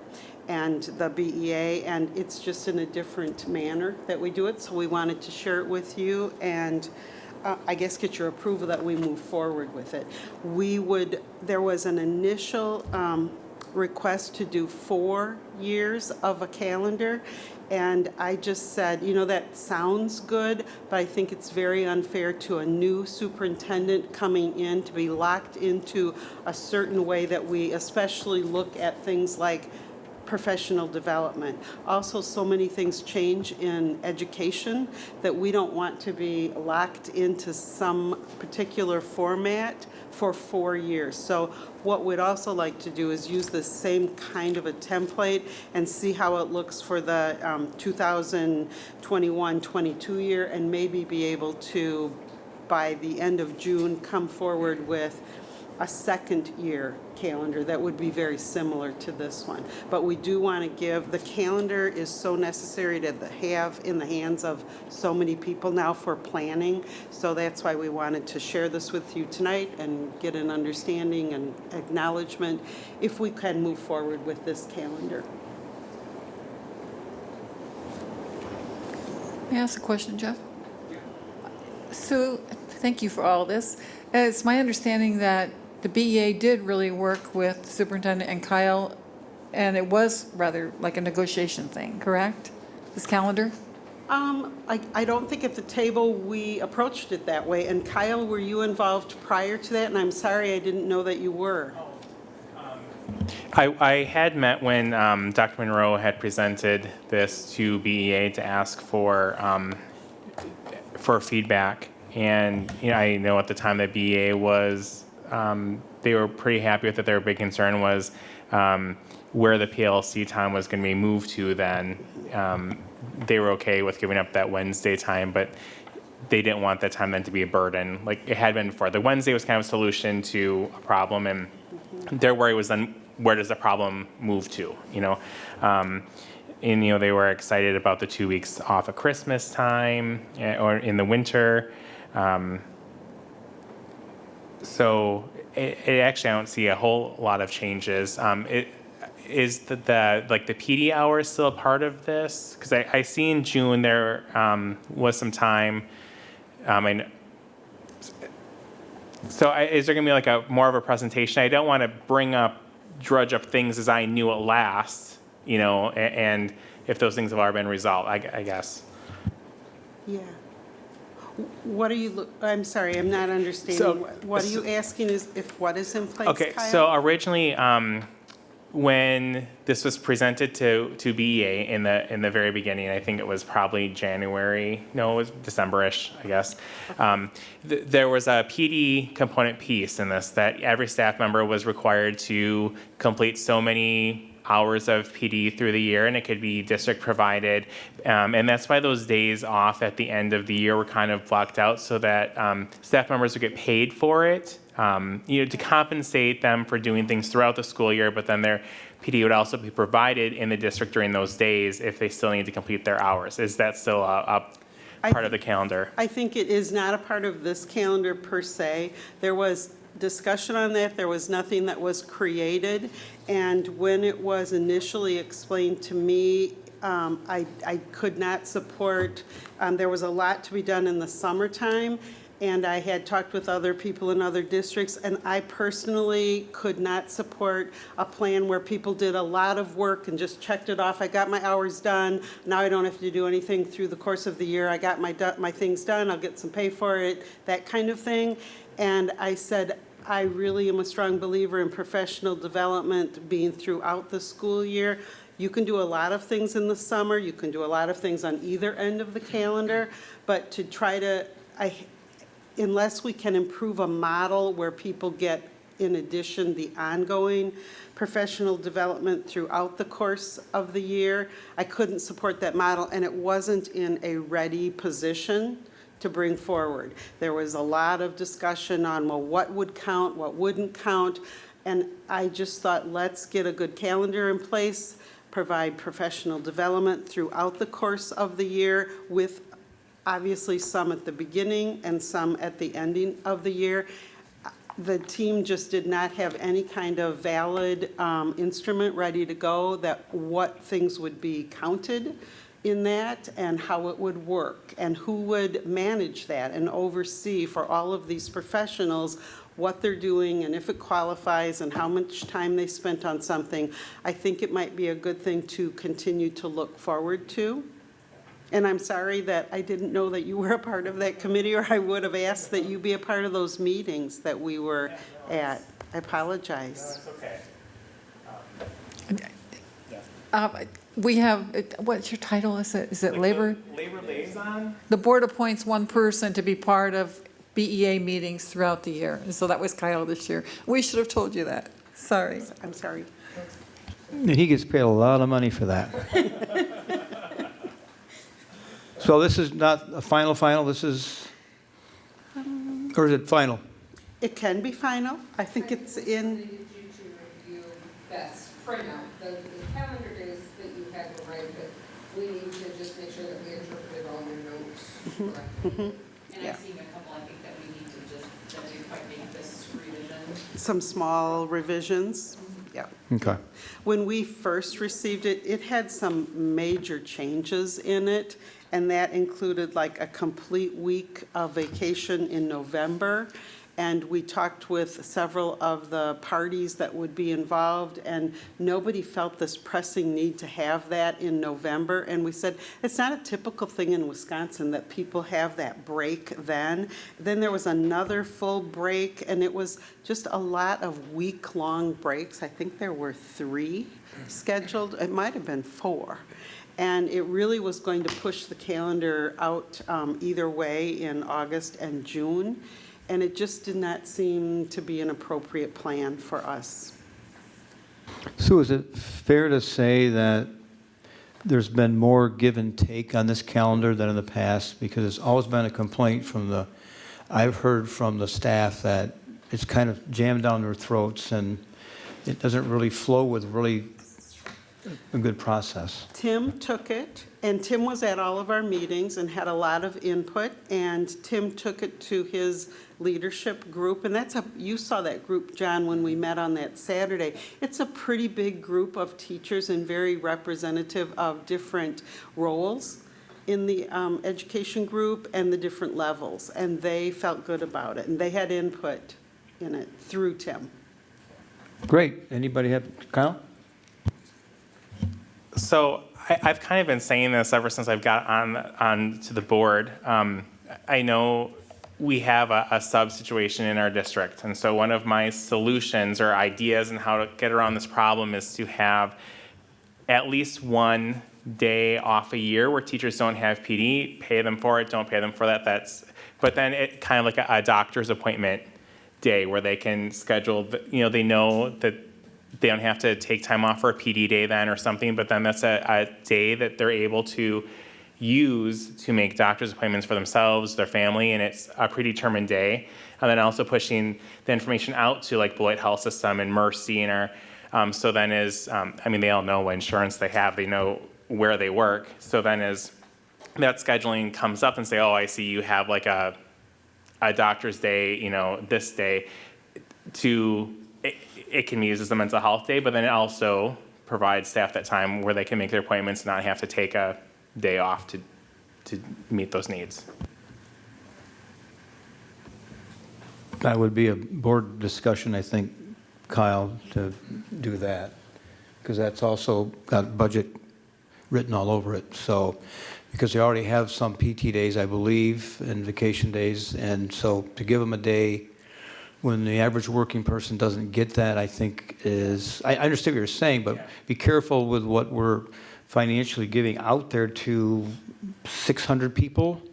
and the BEA, and it's just in a different manner that we do it. So we wanted to share it with you and I guess get your approval that we move forward with it. There was an initial request to do 4 years of a calendar, and I just said, you know, that sounds good, but I think it's very unfair to a new superintendent coming in to be locked into a certain way that we especially look at things like professional development. Also, so many things change in education that we don't want to be locked into some particular format for 4 years. So what we'd also like to do is use the same kind of a template and see how it looks for the 2021-22 year, and maybe be able to, by the end of June, come forward with a second year calendar that would be very similar to this one. But we do want to give, the calendar is so necessary to have in the hands of so many people now for planning. So that's why we wanted to share this with you tonight and get an understanding and acknowledgement if we can move forward with this calendar. May I ask a question, Jeff? So, thank you for all this. It's my understanding that the BEA did really work with the superintendent and Kyle, and it was rather like a negotiation thing, correct? This calendar? I don't think at the table we approached it that way. And Kyle, were you involved prior to that? And I'm sorry, I didn't know that you were. I had met when Dr. Monroe had presented this to BEA to ask for feedback. And you know, I know at the time that BEA was, they were pretty happy with it. Their big concern was where the PLC time was going to be moved to then. They were okay with giving up that Wednesday time, but they didn't want that time then to be a burden like it had been before. The Wednesday was kind of a solution to a problem, and their worry was then where does the problem move to, you know? And, you know, they were excited about the 2 weeks off at Christmas time or in the winter. So it actually, I don't see a whole lot of changes. Is the PD hour still a part of this? Because I see in June there was some time. So is there going to be like a more of a presentation? I don't want to drudge up things as I knew it last, you know, and if those things have already been resolved, I guess. Yeah. What are you, I'm sorry, I'm not understanding. So- What are you asking is if what is in place, Okay, Kyle? so originally, when this was presented to BEA in the very beginning, I think it was probably January, no, it was December-ish, I guess. There was a PD component piece in this that every staff member was required to complete so many hours of PD through the year, and it could be district provided. And that's why those days off at the end of the year were kind of blocked out so that staff members would get paid for it, you know, to compensate them for doing things throughout the school year, but then their PD would also be provided in the district during those days if they still need to complete their hours. Is that still a part of the calendar? I think it is not a part of this calendar per se. There was discussion on that. There was nothing that was created. And when it was initially explained to me, I could not support, there was a lot to be done in the summertime, and I had talked with other people in other districts, and I personally could not support a plan where people did a lot of work and just checked it off. I got my hours done. Now I don't have to do anything through the course of the year. I got my things done. I'll get some pay for it, that kind of thing. And I said, I really am a strong believer in professional development being throughout the school year. You can do a lot of things in the summer. You can do a lot of things on either end of the calendar. But to try to, unless we can improve a model where people get in addition, the ongoing professional development throughout the course of the year. I couldn't support that model, and it wasn't in a ready position to bring forward. There was a lot of discussion on, well, what would count, what wouldn't count, and I just thought, let's get a good calendar in place, provide professional development throughout the course of the year with obviously some at the beginning and some at the ending of the year. The team just did not have any kind of valid instrument ready to go that what things would be counted in that and how it would work and who would manage that and oversee for all of these professionals what they're doing and if it qualifies and how much time they spent on something. I think it might be a good thing to continue to look forward to. And I'm sorry that I didn't know that you were a part of that committee, or I would have asked that you be a part of those meetings that we were at. I apologize. We have, what's your title? Is it labor? Labor liaison? The board appoints one person to be part of BEA meetings throughout the year. And so that was Kyle this year. We should have told you that. Sorry. I'm sorry. And he gets paid a lot of money for that. So this is not a final, this is, or is it final? It can be final. I think it's in, Needed you to review Beth's printout. The calendar days that you had were right, but we need to just make sure that we interpreted all your notes correctly. And I've seen a couple, I think that we need to just, that we quite make this revision. some small revisions. Yeah. Okay. When we first received it, it had some major changes in it, and that included like a complete week of vacation in November. And we talked with several of the parties that would be involved, and nobody felt this pressing need to have that in November. And we said, it's not a typical thing in Wisconsin that people have that break then. Then there was another full break, and it was just a lot of week-long breaks. I think there were 3 scheduled. It might have been 4. And it really was going to push the calendar out either way in August and June. And it just did not seem to be an appropriate plan for us. Sue, is it fair to say that there's been more give and take on this calendar than in the past? Because it's always been a complaint I've heard from the staff that it's kind of jammed down their throats and it doesn't really flow with really a good process. Tim took it, and Tim was at all of our meetings and had a lot of input, and Tim took it to his leadership group, and you saw that group, John, when we met on that Saturday. It's a pretty big group of teachers and very representative of different roles in the education group and the different levels, and they felt good about it, and they had input in it through Tim. Great. Anybody have, Kyle? So I've kind of been saying this ever since I've got on to the board. I know we have a sub situation in our district, and so one of my solutions or ideas on how to get around this problem is to have at least one day off a year where teachers don't have PD, pay them for it, don't pay them for that. But then it kind of like a doctor's appointment day where they can schedule, they know that they don't have to take time off for a PD day then or something, but then that's a day that they're able to use to make doctor's appointments for themselves, their family, and it's a predetermined day. And then also pushing the information out to like Beloit Health System and Mercy and so then they all know what insurance they have, they know where they work. So then as that scheduling comes up and say, oh, I see you have like a doctor's day, this day, it can be used as a mental health day, but then it also provides staff that time where they can make their appointments and not have to take a day off to meet those needs. That would be a board discussion, I think, Kyle, to do that, because that's also got budget written all over it. So, because they already have some PT days, I believe, and vacation days, and so to give them a day when the average working person doesn't get that, I think I understand what you're saying, but be careful with what we're financially giving out there to 600 people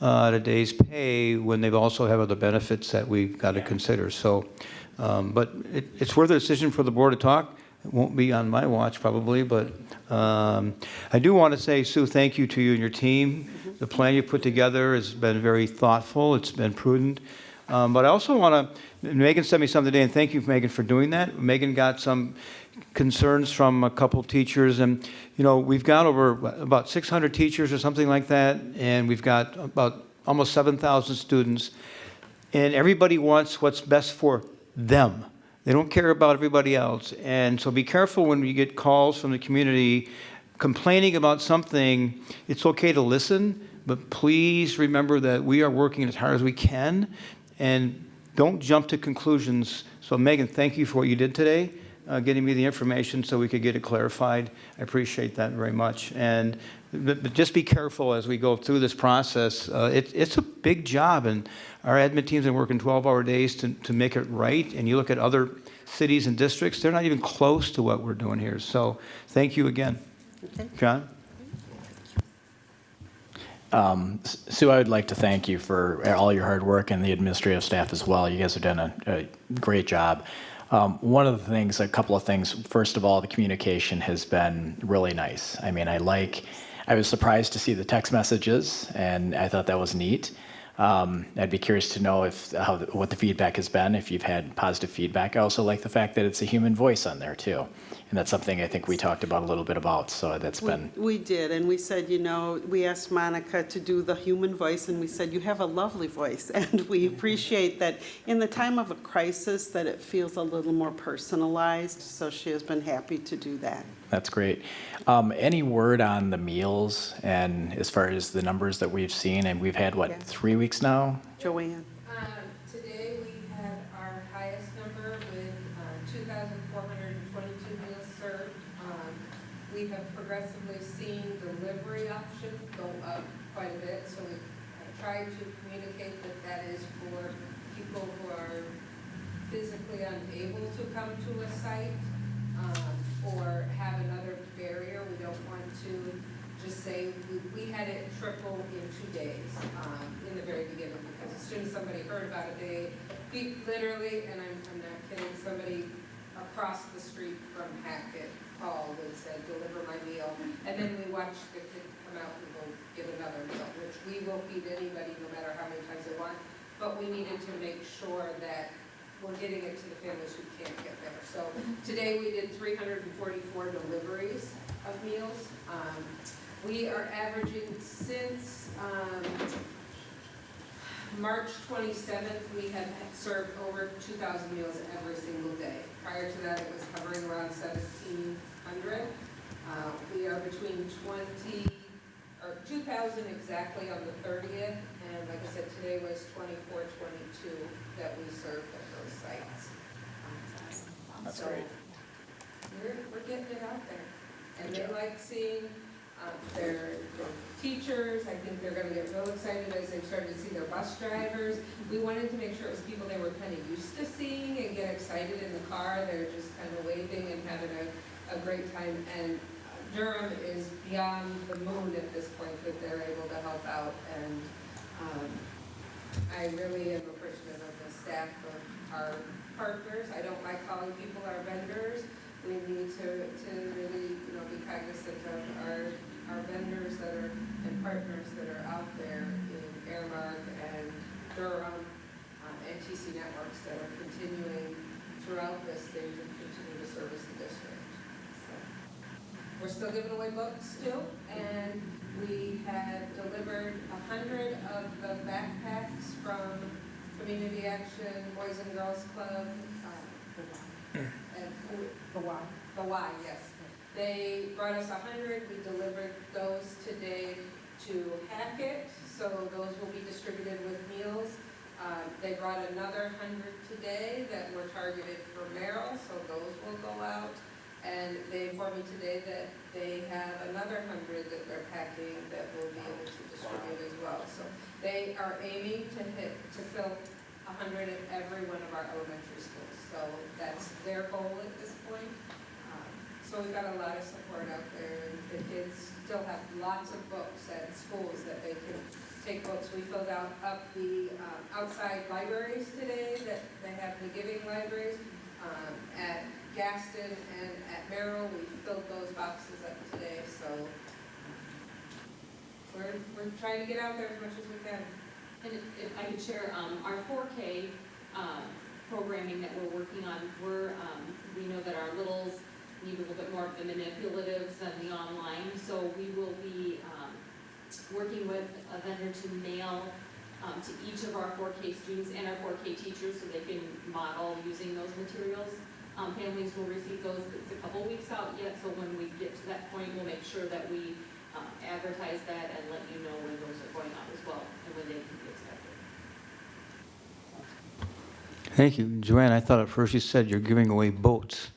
at a day's pay when they also have other benefits that we've got to consider. So But it's worth a decision for the board to talk. It won't be on my watch probably, but I do want to say, Sue, thank you to you and your team. The plan you put together has been very thoughtful. It's been prudent. But I also want to, Megan sent me something today, and thank you, Megan, for doing that. Megan got some concerns from a couple teachers, and we've got over about 600 teachers or something like that, and we've got about almost 7,000 students, and everybody wants what's best for them. They don't care about everybody else. And so be careful when you get calls from the community complaining about something. It's okay to listen, but please remember that we are working as hard as we can, and don't jump to conclusions. So Megan, thank you for what you did today, getting me the information so we could get it clarified. I appreciate that very much. But just be careful as we go through this process. It's a big job, and our admin team's been working 12-hour days to make it right. And you look at other cities and districts, they're not even close to what we're doing here. So thank you again. Okay. John? Sue, I would like to thank you for all your hard work and the administrative staff as well. You guys have done a great job. One of the things, a couple of things, first of all, the communication has been really nice. I mean, I was surprised to see the text messages, and I thought that was neat. I'd be curious to know what the feedback has been, if you've had positive feedback. I also like the fact that it's a human voice on there too. And that's something I think we talked about a little bit about, so that's been... We did, and we said, we asked Monica to do the human voice, and we said, you have a lovely voice, and we appreciate that in the time of a crisis that it feels a little more personalized, so she has been happy to do that. That's great. Any word on the meals and as far as the numbers that we've seen, and we've had, 3 weeks now? Joanne? Today, we had our highest number with 2,422 meals served. We have progressively seen delivery options go up quite a bit, so we tried to communicate that is for people who are physically unable to come to a site or have another barrier. We don't want to just say, we had it triple in 2 days in the very beginning, because as soon as somebody heard about it, literally, and I'm not kidding, somebody across the street from Hackett called and said, deliver my meal. And then we watched the kid come out and go get another meal, which we will feed anybody no matter how many times they want. But we needed to make sure that we're getting it to the families who can't get there. So today we did 344 deliveries of meals. We are averaging since March 27th, we have served over 2,000 meals every single day. Prior to that, it was hovering around 1,700. We are between 2,000 exactly on the 30th, and like I said, today was 2,422 that we served at those sites. That's So great. We're getting it out there, and they like seeing their teachers. I think they're going to get real excited as they've started to see their bus drivers. We wanted to make sure it was people they were kind of used to seeing and get excited in the car. They're just kind of waving and having a great time. And Durham is beyond the moon at this point that they're able to help out. And I really am appreciative of the staff of our partners. I don't like calling people our vendors. We need to really, be cognizant of our vendors and partners that are out there in Airmark and Durham and TC Networks that are continuing throughout this stage and continue to service the district. So we're still giving away books too, and we have delivered 100 of the backpacks from Community Action, Boys and Girls Club, and the Y, yes. They brought us 100. We delivered those today to Hackett, so those will be distributed with meals. They brought another 100 today that were targeted for Merrill, so those will go out. And they informed me today that they have another 100 that they're packing that will be able to distribute as well. So they are aiming to fill 100 at every one of our elementary schools. So that's their goal at this point. So we've got a lot of support out there, and the kids still have lots of books at schools that they can take votes. We filled out up the outside libraries today that they have the giving libraries. At Gaston and at Merrill, we filled those boxes up today, so we're trying to get out there as much as we can. And if I could share, our 4K programming that we're working on, we know that our littles need a little bit more of the manipulatives than the online, so we will be working with a vendor to mail to each of our 4K students and our 4K teachers so they can model using those materials. Families will receive those. It's a couple weeks out yet, so when we get to that point, we'll make sure that we advertise that and let you know when those are going out as well and when they can be expected. Thank you. Joanne, I thought at first you said you're giving away boats.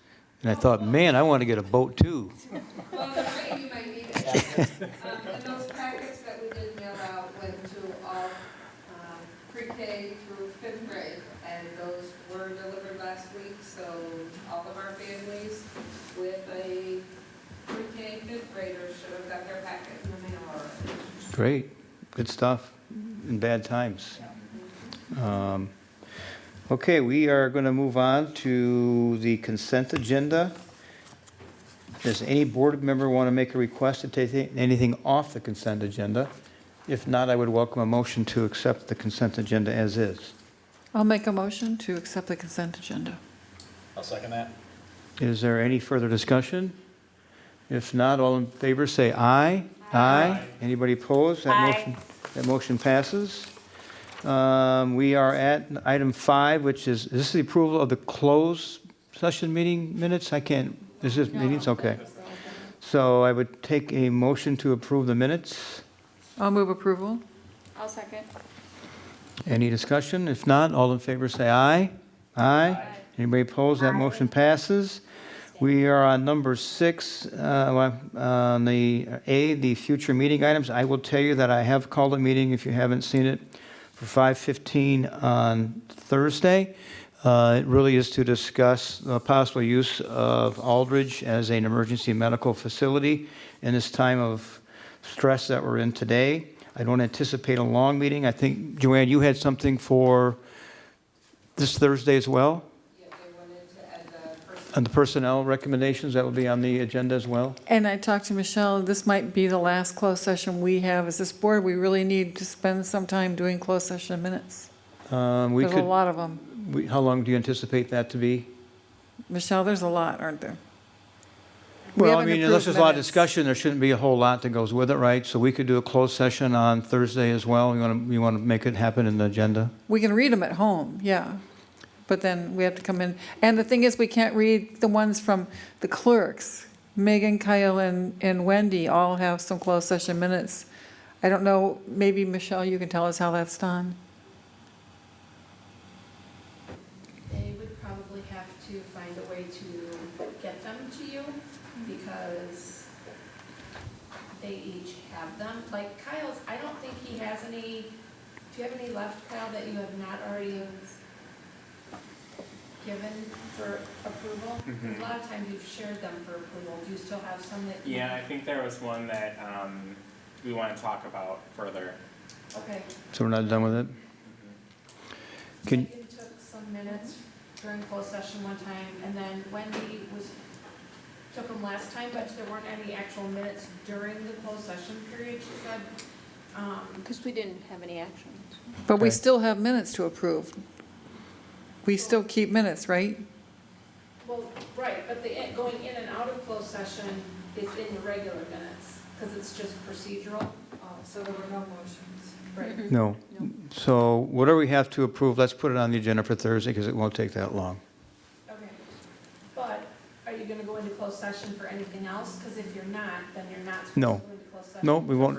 And I thought, man, I want to get a boat too. Well, the rain, you might need it. And those packets that we did mail out went to all pre-K through 5th grade, and those were delivered last week, so all of our families with a pre-K 5th graders should have got their packet in the mail already. Great. Good stuff in bad times. Okay, we are going to move on to the consent agenda. Does any board member want to make a request to take anything off the consent agenda? If not, I would welcome a motion to accept the consent agenda as is. I'll make a motion to accept the consent agenda. I'll second that. Is there any further discussion? If not, all in favor say aye. Aye. Anybody opposed? That motion passes. We are at item 5, which is this the approval of the closed session meeting minutes? I can't, is this meetings? Okay. So I would take a motion to approve the minutes. I'll move approval. I'll second. Any discussion? If not, all in favor say aye. Aye. Anybody opposed? That motion passes. We are on number 6, on the future meeting items. I will tell you that I have called a meeting, if you haven't seen it, for 5:15 on Thursday. It really is to discuss the possible use of Aldridge as an emergency medical facility in this time of stress that we're in today. I don't anticipate a long meeting. I think, Joanne, you had something for this Thursday as well? Yeah, they wanted to add the And the personnel recommendations, that will be on the agenda as well? And I talked to Michelle, this might be the last closed session we have as this board. We really need to spend some time doing closed session minutes. We There's a could. lot of them. How long do you anticipate that to be? Michelle, there's a lot, aren't there? We Well, I haven't mean, unless approved there's a lot of minutes. discussion, there shouldn't be a whole lot that goes with it, right? So we could do a closed session on Thursday as well. You want to make it happen in the agenda? We can read them at home, yeah. But then we have to come in. And the thing is, we can't read the ones from the clerks. Megan, Kyle, and Wendy all have some closed session minutes. I don't know, maybe Michelle, you can tell us how that's done. They would probably have to find a way to get them to you because they each have them. Like Kyle's, I don't think he has any, do you have any left, Kyle, that you have not already given for approval? A lot of times you've shared them for approval. Do you still have some that? Yeah, I think there was one that we want to talk about further. Okay. So we're not done with it? Can, Megan took some minutes during closed session one time, and then Wendy took them last time, but there weren't any actual minutes during the closed session period, she said. Because we didn't have any actions. But we Okay. still have minutes to approve. We still keep minutes, right? Well, right, but the going in and out of closed session is in the regular minutes, because it's just procedural. So there were no motions. Right. no. So whatever we have to approve, let's put it on the agenda for Thursday because it won't take that long. Okay. But are you gonna go into closed session for anything else? Because if you're not, then you're not supposed to No. go into closed session. No, we won't.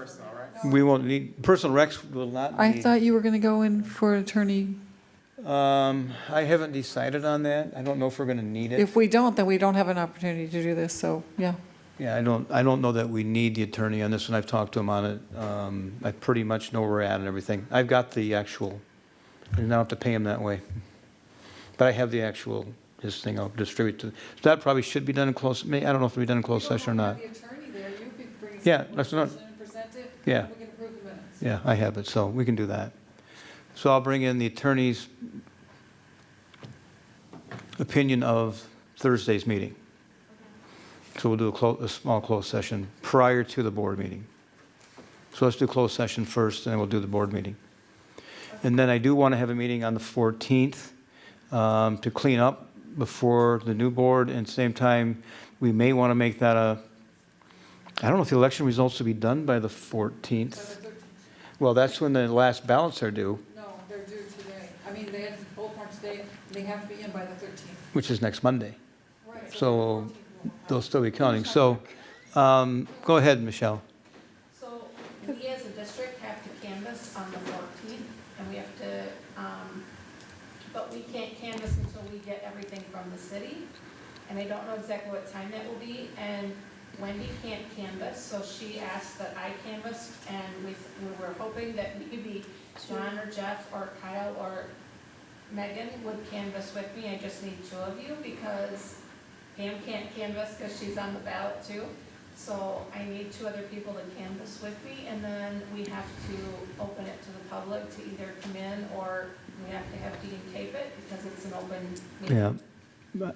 We won't need, personal recs will not I need. thought you were going to go in for attorney. I haven't decided on that. I don't know if we're going to need it. If we don't, then we don't have an opportunity to do this, so, yeah. Yeah, I don't know that we need the attorney on this one. I've talked to him on it. I pretty much know where we're at and everything. I've got the actual, I now have to pay him that way. But I have the actual, his thing I'll distribute to, so that probably should be done in closed, I don't know if it'll be done in closed session or not. The attorney there, you could bring Yeah, that's not- and present it. Yeah. We can approve the minutes. Yeah, I have it, so we can do that. So I'll bring in the attorney's opinion of Thursday's meeting. So we'll do a small closed session prior to the board meeting. So let's do closed session first, and then we'll do the board meeting. And then I do want to have a meeting on the 14th to clean up before the new board, and at the same time, we may want to make that I don't know if the election results will be done by the 14th. Well, that's when the last ballots are due, No, they're due today. I mean, they had to poll for today, they have to be in by the 13th. which is next Monday. Right. So they'll still be counting. So go ahead, Michelle. So we as a district have to canvass on the 14th, and we have to, but we can't canvass until we get everything from the city. And I don't know exactly what time that will be, and Wendy can't canvass, so she asked that I canvass, and we were hoping that maybe John or Jeff or Kyle or Megan would canvass with me. I just need two of you because Pam can't canvass because she's on the ballot too. So I need two other people to canvass with me, and then we have to open it to the public to either come in, or we have to have Dean tape it because it's an open meeting. Yeah. But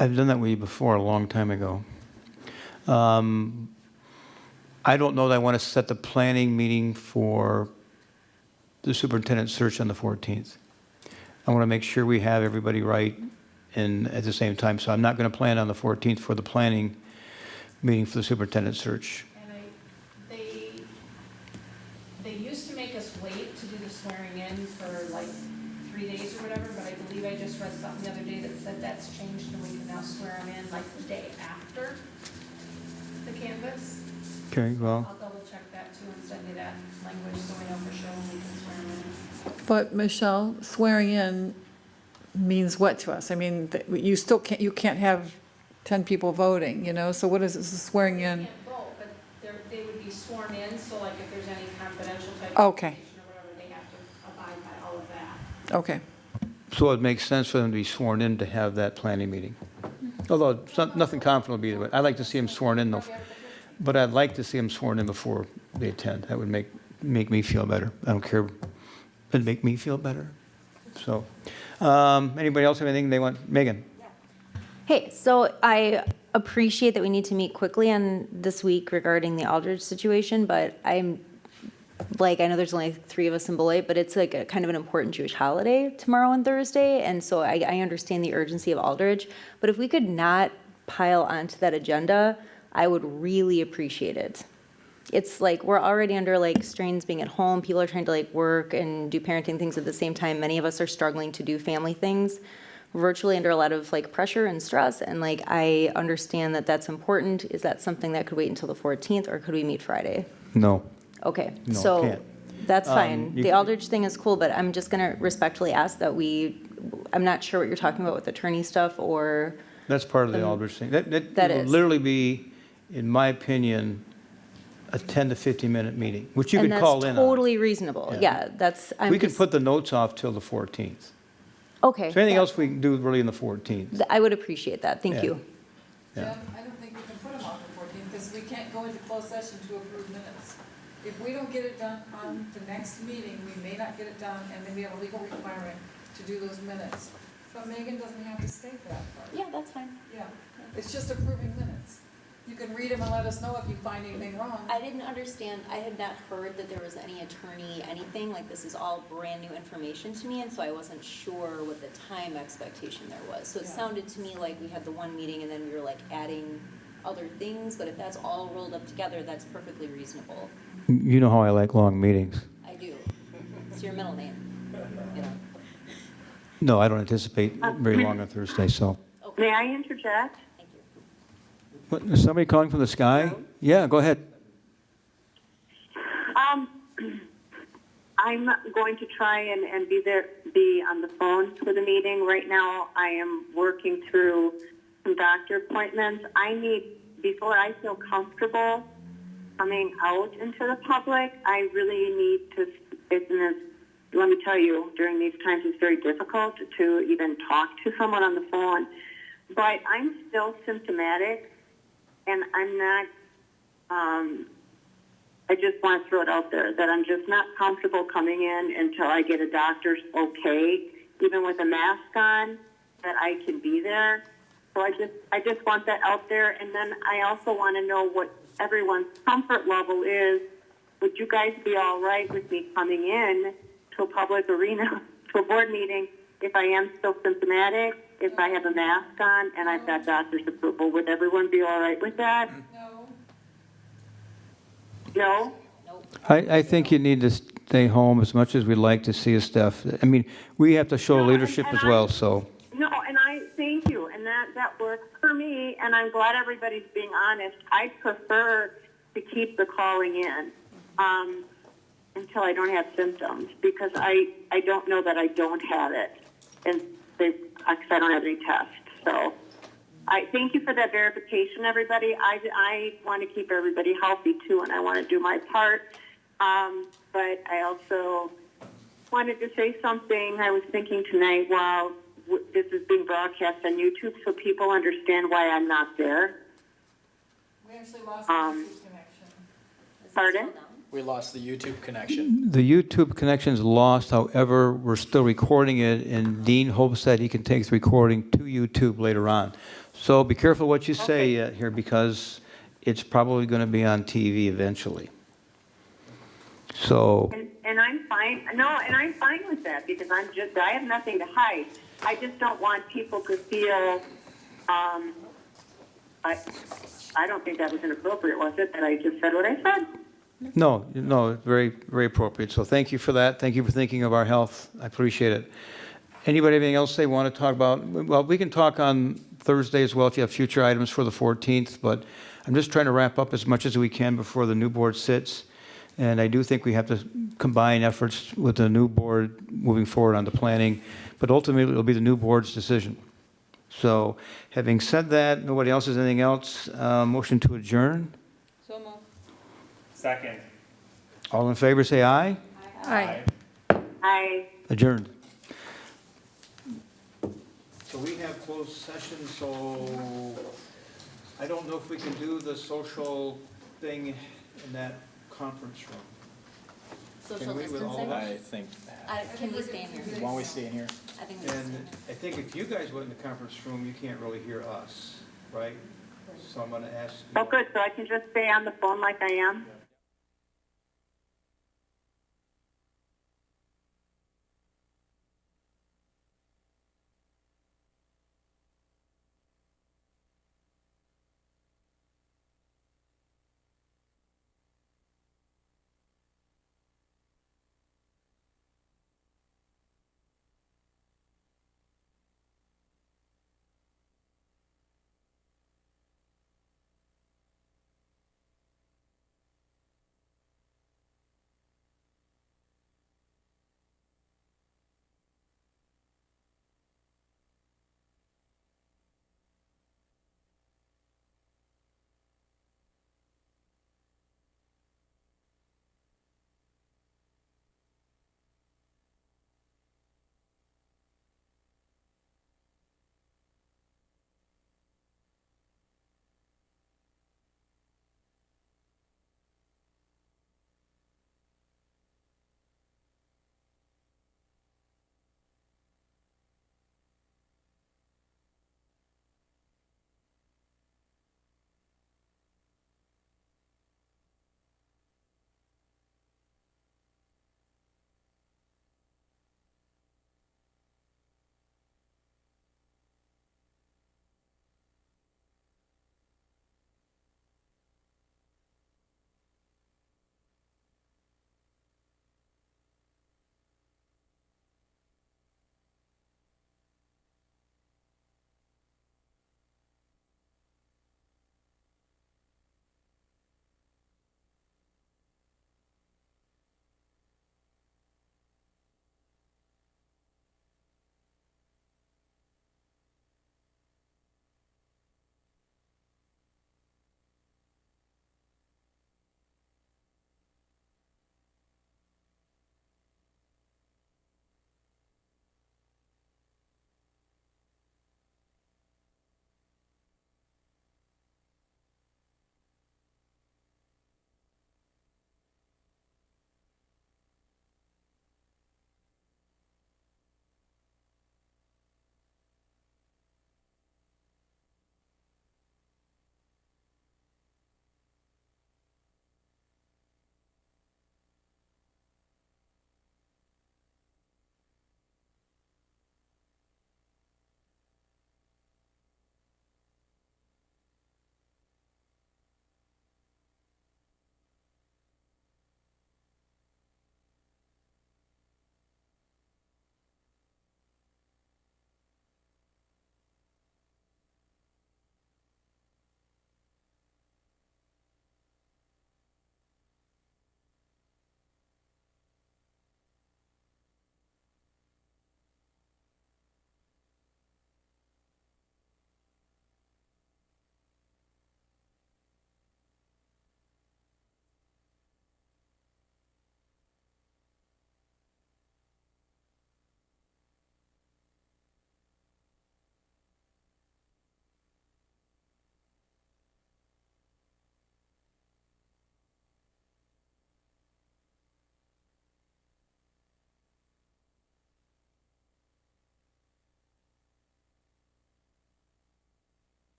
I've done that with you before a long time ago. I don't know that I want to set the planning meeting for the superintendent search on the 14th. I want to make sure we have everybody right and at the same time. So I'm not going to plan on the 14th for the planning meeting for the superintendent search. And they used to make us wait to do the swearing in for like 3 days or whatever, but I believe I just read something the other day that said that's changed and we can now swear them in like the day after the canvass. Okay, well, I'll double check that too and send you that language so we know for sure when we can swear them in. But Michelle, swearing in means what to us? I mean, you still can't, you can't have 10 people voting, you know, so what is this swearing in? They can't vote, but they would be sworn in, so like if there's any confidential type of Okay, information or whatever, they have to abide by all of that. okay. so it makes sense for them to be sworn in to have that planning meeting. Although nothing confident will be, but I'd like to see them sworn in though. But I'd like to see them sworn in before they attend. That would make me feel better. I don't care. It'd make me feel better. So, anybody else have anything they want? Megan? Hey, so I appreciate that we need to meet quickly on this week regarding the Aldridge situation, but I'm, like, I know there's only 3 of us in Beloit, but it's like a kind of an important Jewish holiday tomorrow and Thursday, and so I understand the urgency of Aldridge, but if we could not pile onto that agenda, I would really appreciate it. It's like, we're already under like strains being at home, people are trying to like work and do parenting things at the same time, many of us are struggling to do family things virtually under a lot of like pressure and stress, and like I understand that that's important. Is that something that could wait until the 14th, or could we meet Friday? No. Okay, No, so can't. that's fine. you The can- Aldridge thing is cool, but I'm just gonna respectfully ask that I'm not sure what you're talking about with attorney stuff or, That's part of the Aldridge thing. That That will is. literally be, in my opinion, a 10 to 15-minute meeting, which you and could that's call in on. totally reasonable. Yeah. Yeah, I'm We could just- put the notes off till the 14th. Okay. Is there anything that- else we can do really in the 14th? I would appreciate that. Thank Yeah. you. Yeah. Jim, I don't think we can put them off the 14th, because we can't go into closed session to approve minutes. If we don't get it done on the next meeting, we may not get it done, and then we have a legal requirement to do those minutes. But Megan doesn't have to stay for that part. Yeah, that's fine. Yeah, it's just approving minutes. You can read them and let us know if you find anything wrong. I didn't understand, I had not heard that there was any attorney, anything, like this is all brand new information to me, and so I wasn't sure what the time expectation there was. So it Yeah. sounded to me like we had the one meeting and then we were like adding other things, but if that's all rolled up together, that's perfectly reasonable. You know how I like long meetings. I do. It's your middle name, you know. No, I don't anticipate very long on Thursday, so. May I interject? Thank you. What, is somebody calling from the sky? Yeah, go ahead. I'm going to try and be on the phone for the meeting. Right now, I am working through some doctor appointments. Before I feel comfortable coming out into the public, I really need to, let me tell you, during these times it's very difficult to even talk to someone on the phone. But I'm still symptomatic, and I'm not I just want to throw it out there that I'm just not comfortable coming in until I get a doctor's okay, even with a mask on, that I can be there. So I just want that out there. And then I also want to know what everyone's comfort level is. Would you guys be all right with me coming in to a public arena, to a board meeting, if I am still symptomatic, if I have a mask on and I've got doctor's approval? Would everyone be all right with that? No? I think you need to stay home as much as we'd like to see you, Steph. I mean, we have to show No, leadership and as well, so. No, and I thank you, and that works for me, and I'm glad everybody's being honest. I prefer to keep the calling in until I don't have symptoms, because I don't know that I don't have it, and because I don't have any tests. So I thank you for that verification, everybody. I want to keep everybody healthy too, and I want to do my part. But I also wanted to say something. I was thinking tonight while this is being broadcast on YouTube, so people understand why I'm not there. We actually lost the YouTube connection. Pardon? We lost the YouTube connection. The YouTube connection's lost, however, we're still recording it, and Dean hopes that he can take the recording to YouTube later on. So be careful what you say here, because it's probably going to be on TV eventually. So, And I'm fine. No, and I'm fine with that, because I have nothing to hide. I just don't want people to feel, I don't think that was inappropriate, was it, that I just said what I said? no, very, very appropriate. So thank you for that. Thank you for thinking of our health. I appreciate it. Anybody have anything else they want to talk about? Well, we can talk on Thursday as well if you have future items for the 14th, but I'm just trying to wrap up as much as we can before the new board sits. And I do think we have to combine efforts with the new board moving forward on the planning, but ultimately it'll be the new board's decision. So having said that, nobody else has anything else, motion to adjourn? So moved. Second. All in favor, say aye. Aye. I Adjourned. So we have closed session, so I don't know if we can do the social thing in that conference room. Social Can we with all of distancing? us? I think, Can we stay in here? why don't we stay in here? I think we can stay in And here. I think if you guys went in the conference room, you can't really hear us, right? So I'm gonna ask. Oh, good, so I can just stay on the phone like I am?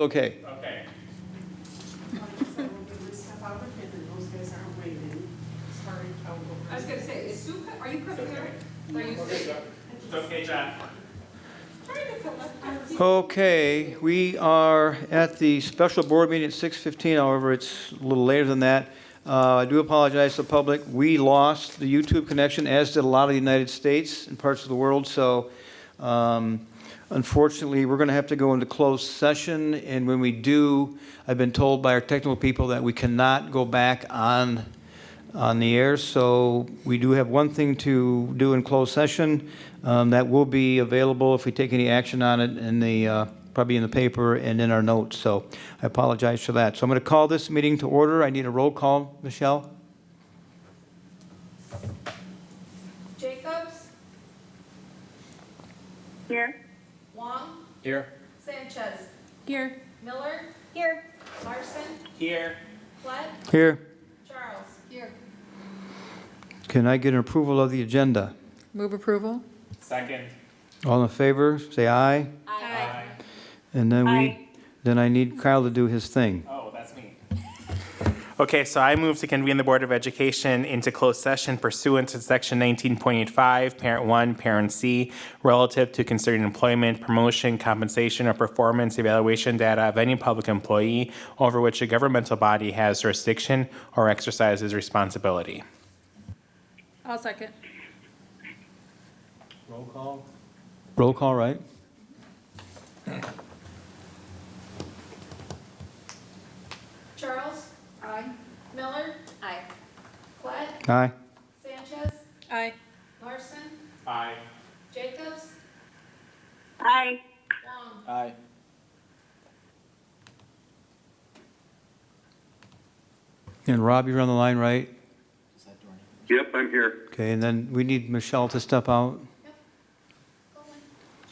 Okay. Okay. So we'll give this stuff out again, and those guys aren't waiting. Sorry, I'll go. I was gonna say, is Sue, are you coming here? Are you? It's okay, Jeff. Okay, we are at the special board meeting at 6:15, however, it's a little later than that. I do apologize to the public. We lost the YouTube connection, as did a lot of the United States and parts of the world, so unfortunately, we're going to have to go into closed session, and when we do, I've been told by our technical people that we cannot go back on the air, so we do have one thing to do in closed session that will be available if we take any action on it in the probably in the paper and in our notes. So I apologize for that. So I'm going to call this meeting to order. I need a roll call, Michelle. Jacobs? Here. Wong? Here. Sanchez? Here. Miller? Here. Larson? Here. Fled? Here. Charles? Here. Can I get an approval of the agenda? Move approval? Second. All in favor, say aye. Aye. And then I need Kyle to do his thing. Oh, that's me. Okay, so I move to convene the Board of Education into closed session pursuant to Section 19.85, Parent 1, Parent C, relative to considering employment, promotion, compensation, or performance evaluation data of any public employee over which a governmental body has jurisdiction or exercises responsibility. I'll second. Roll call. Roll call, right? Charles? Aye. Miller? Aye. Fled? Aye. Sanchez? Aye. Larson? Aye. Jacobs? Aye. Wong? Aye. And Rob, you're on the line, right? Yep, I'm here. Okay, and then we need Michelle to step out.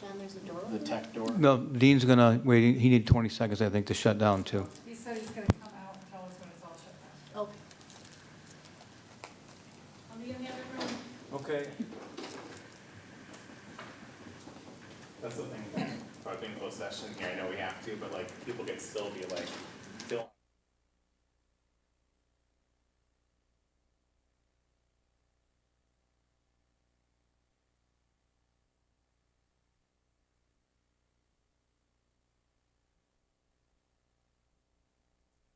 John, there's a door. The tech door. No, Dean's gonna wait, he needs 20 seconds, I think, to shut down, too. He said he's gonna come out and tell us when it's all shut down. Okay. I'll be in the other room. Okay. That's the thing about being closed session here. I know we have to, but like people can still be like, still.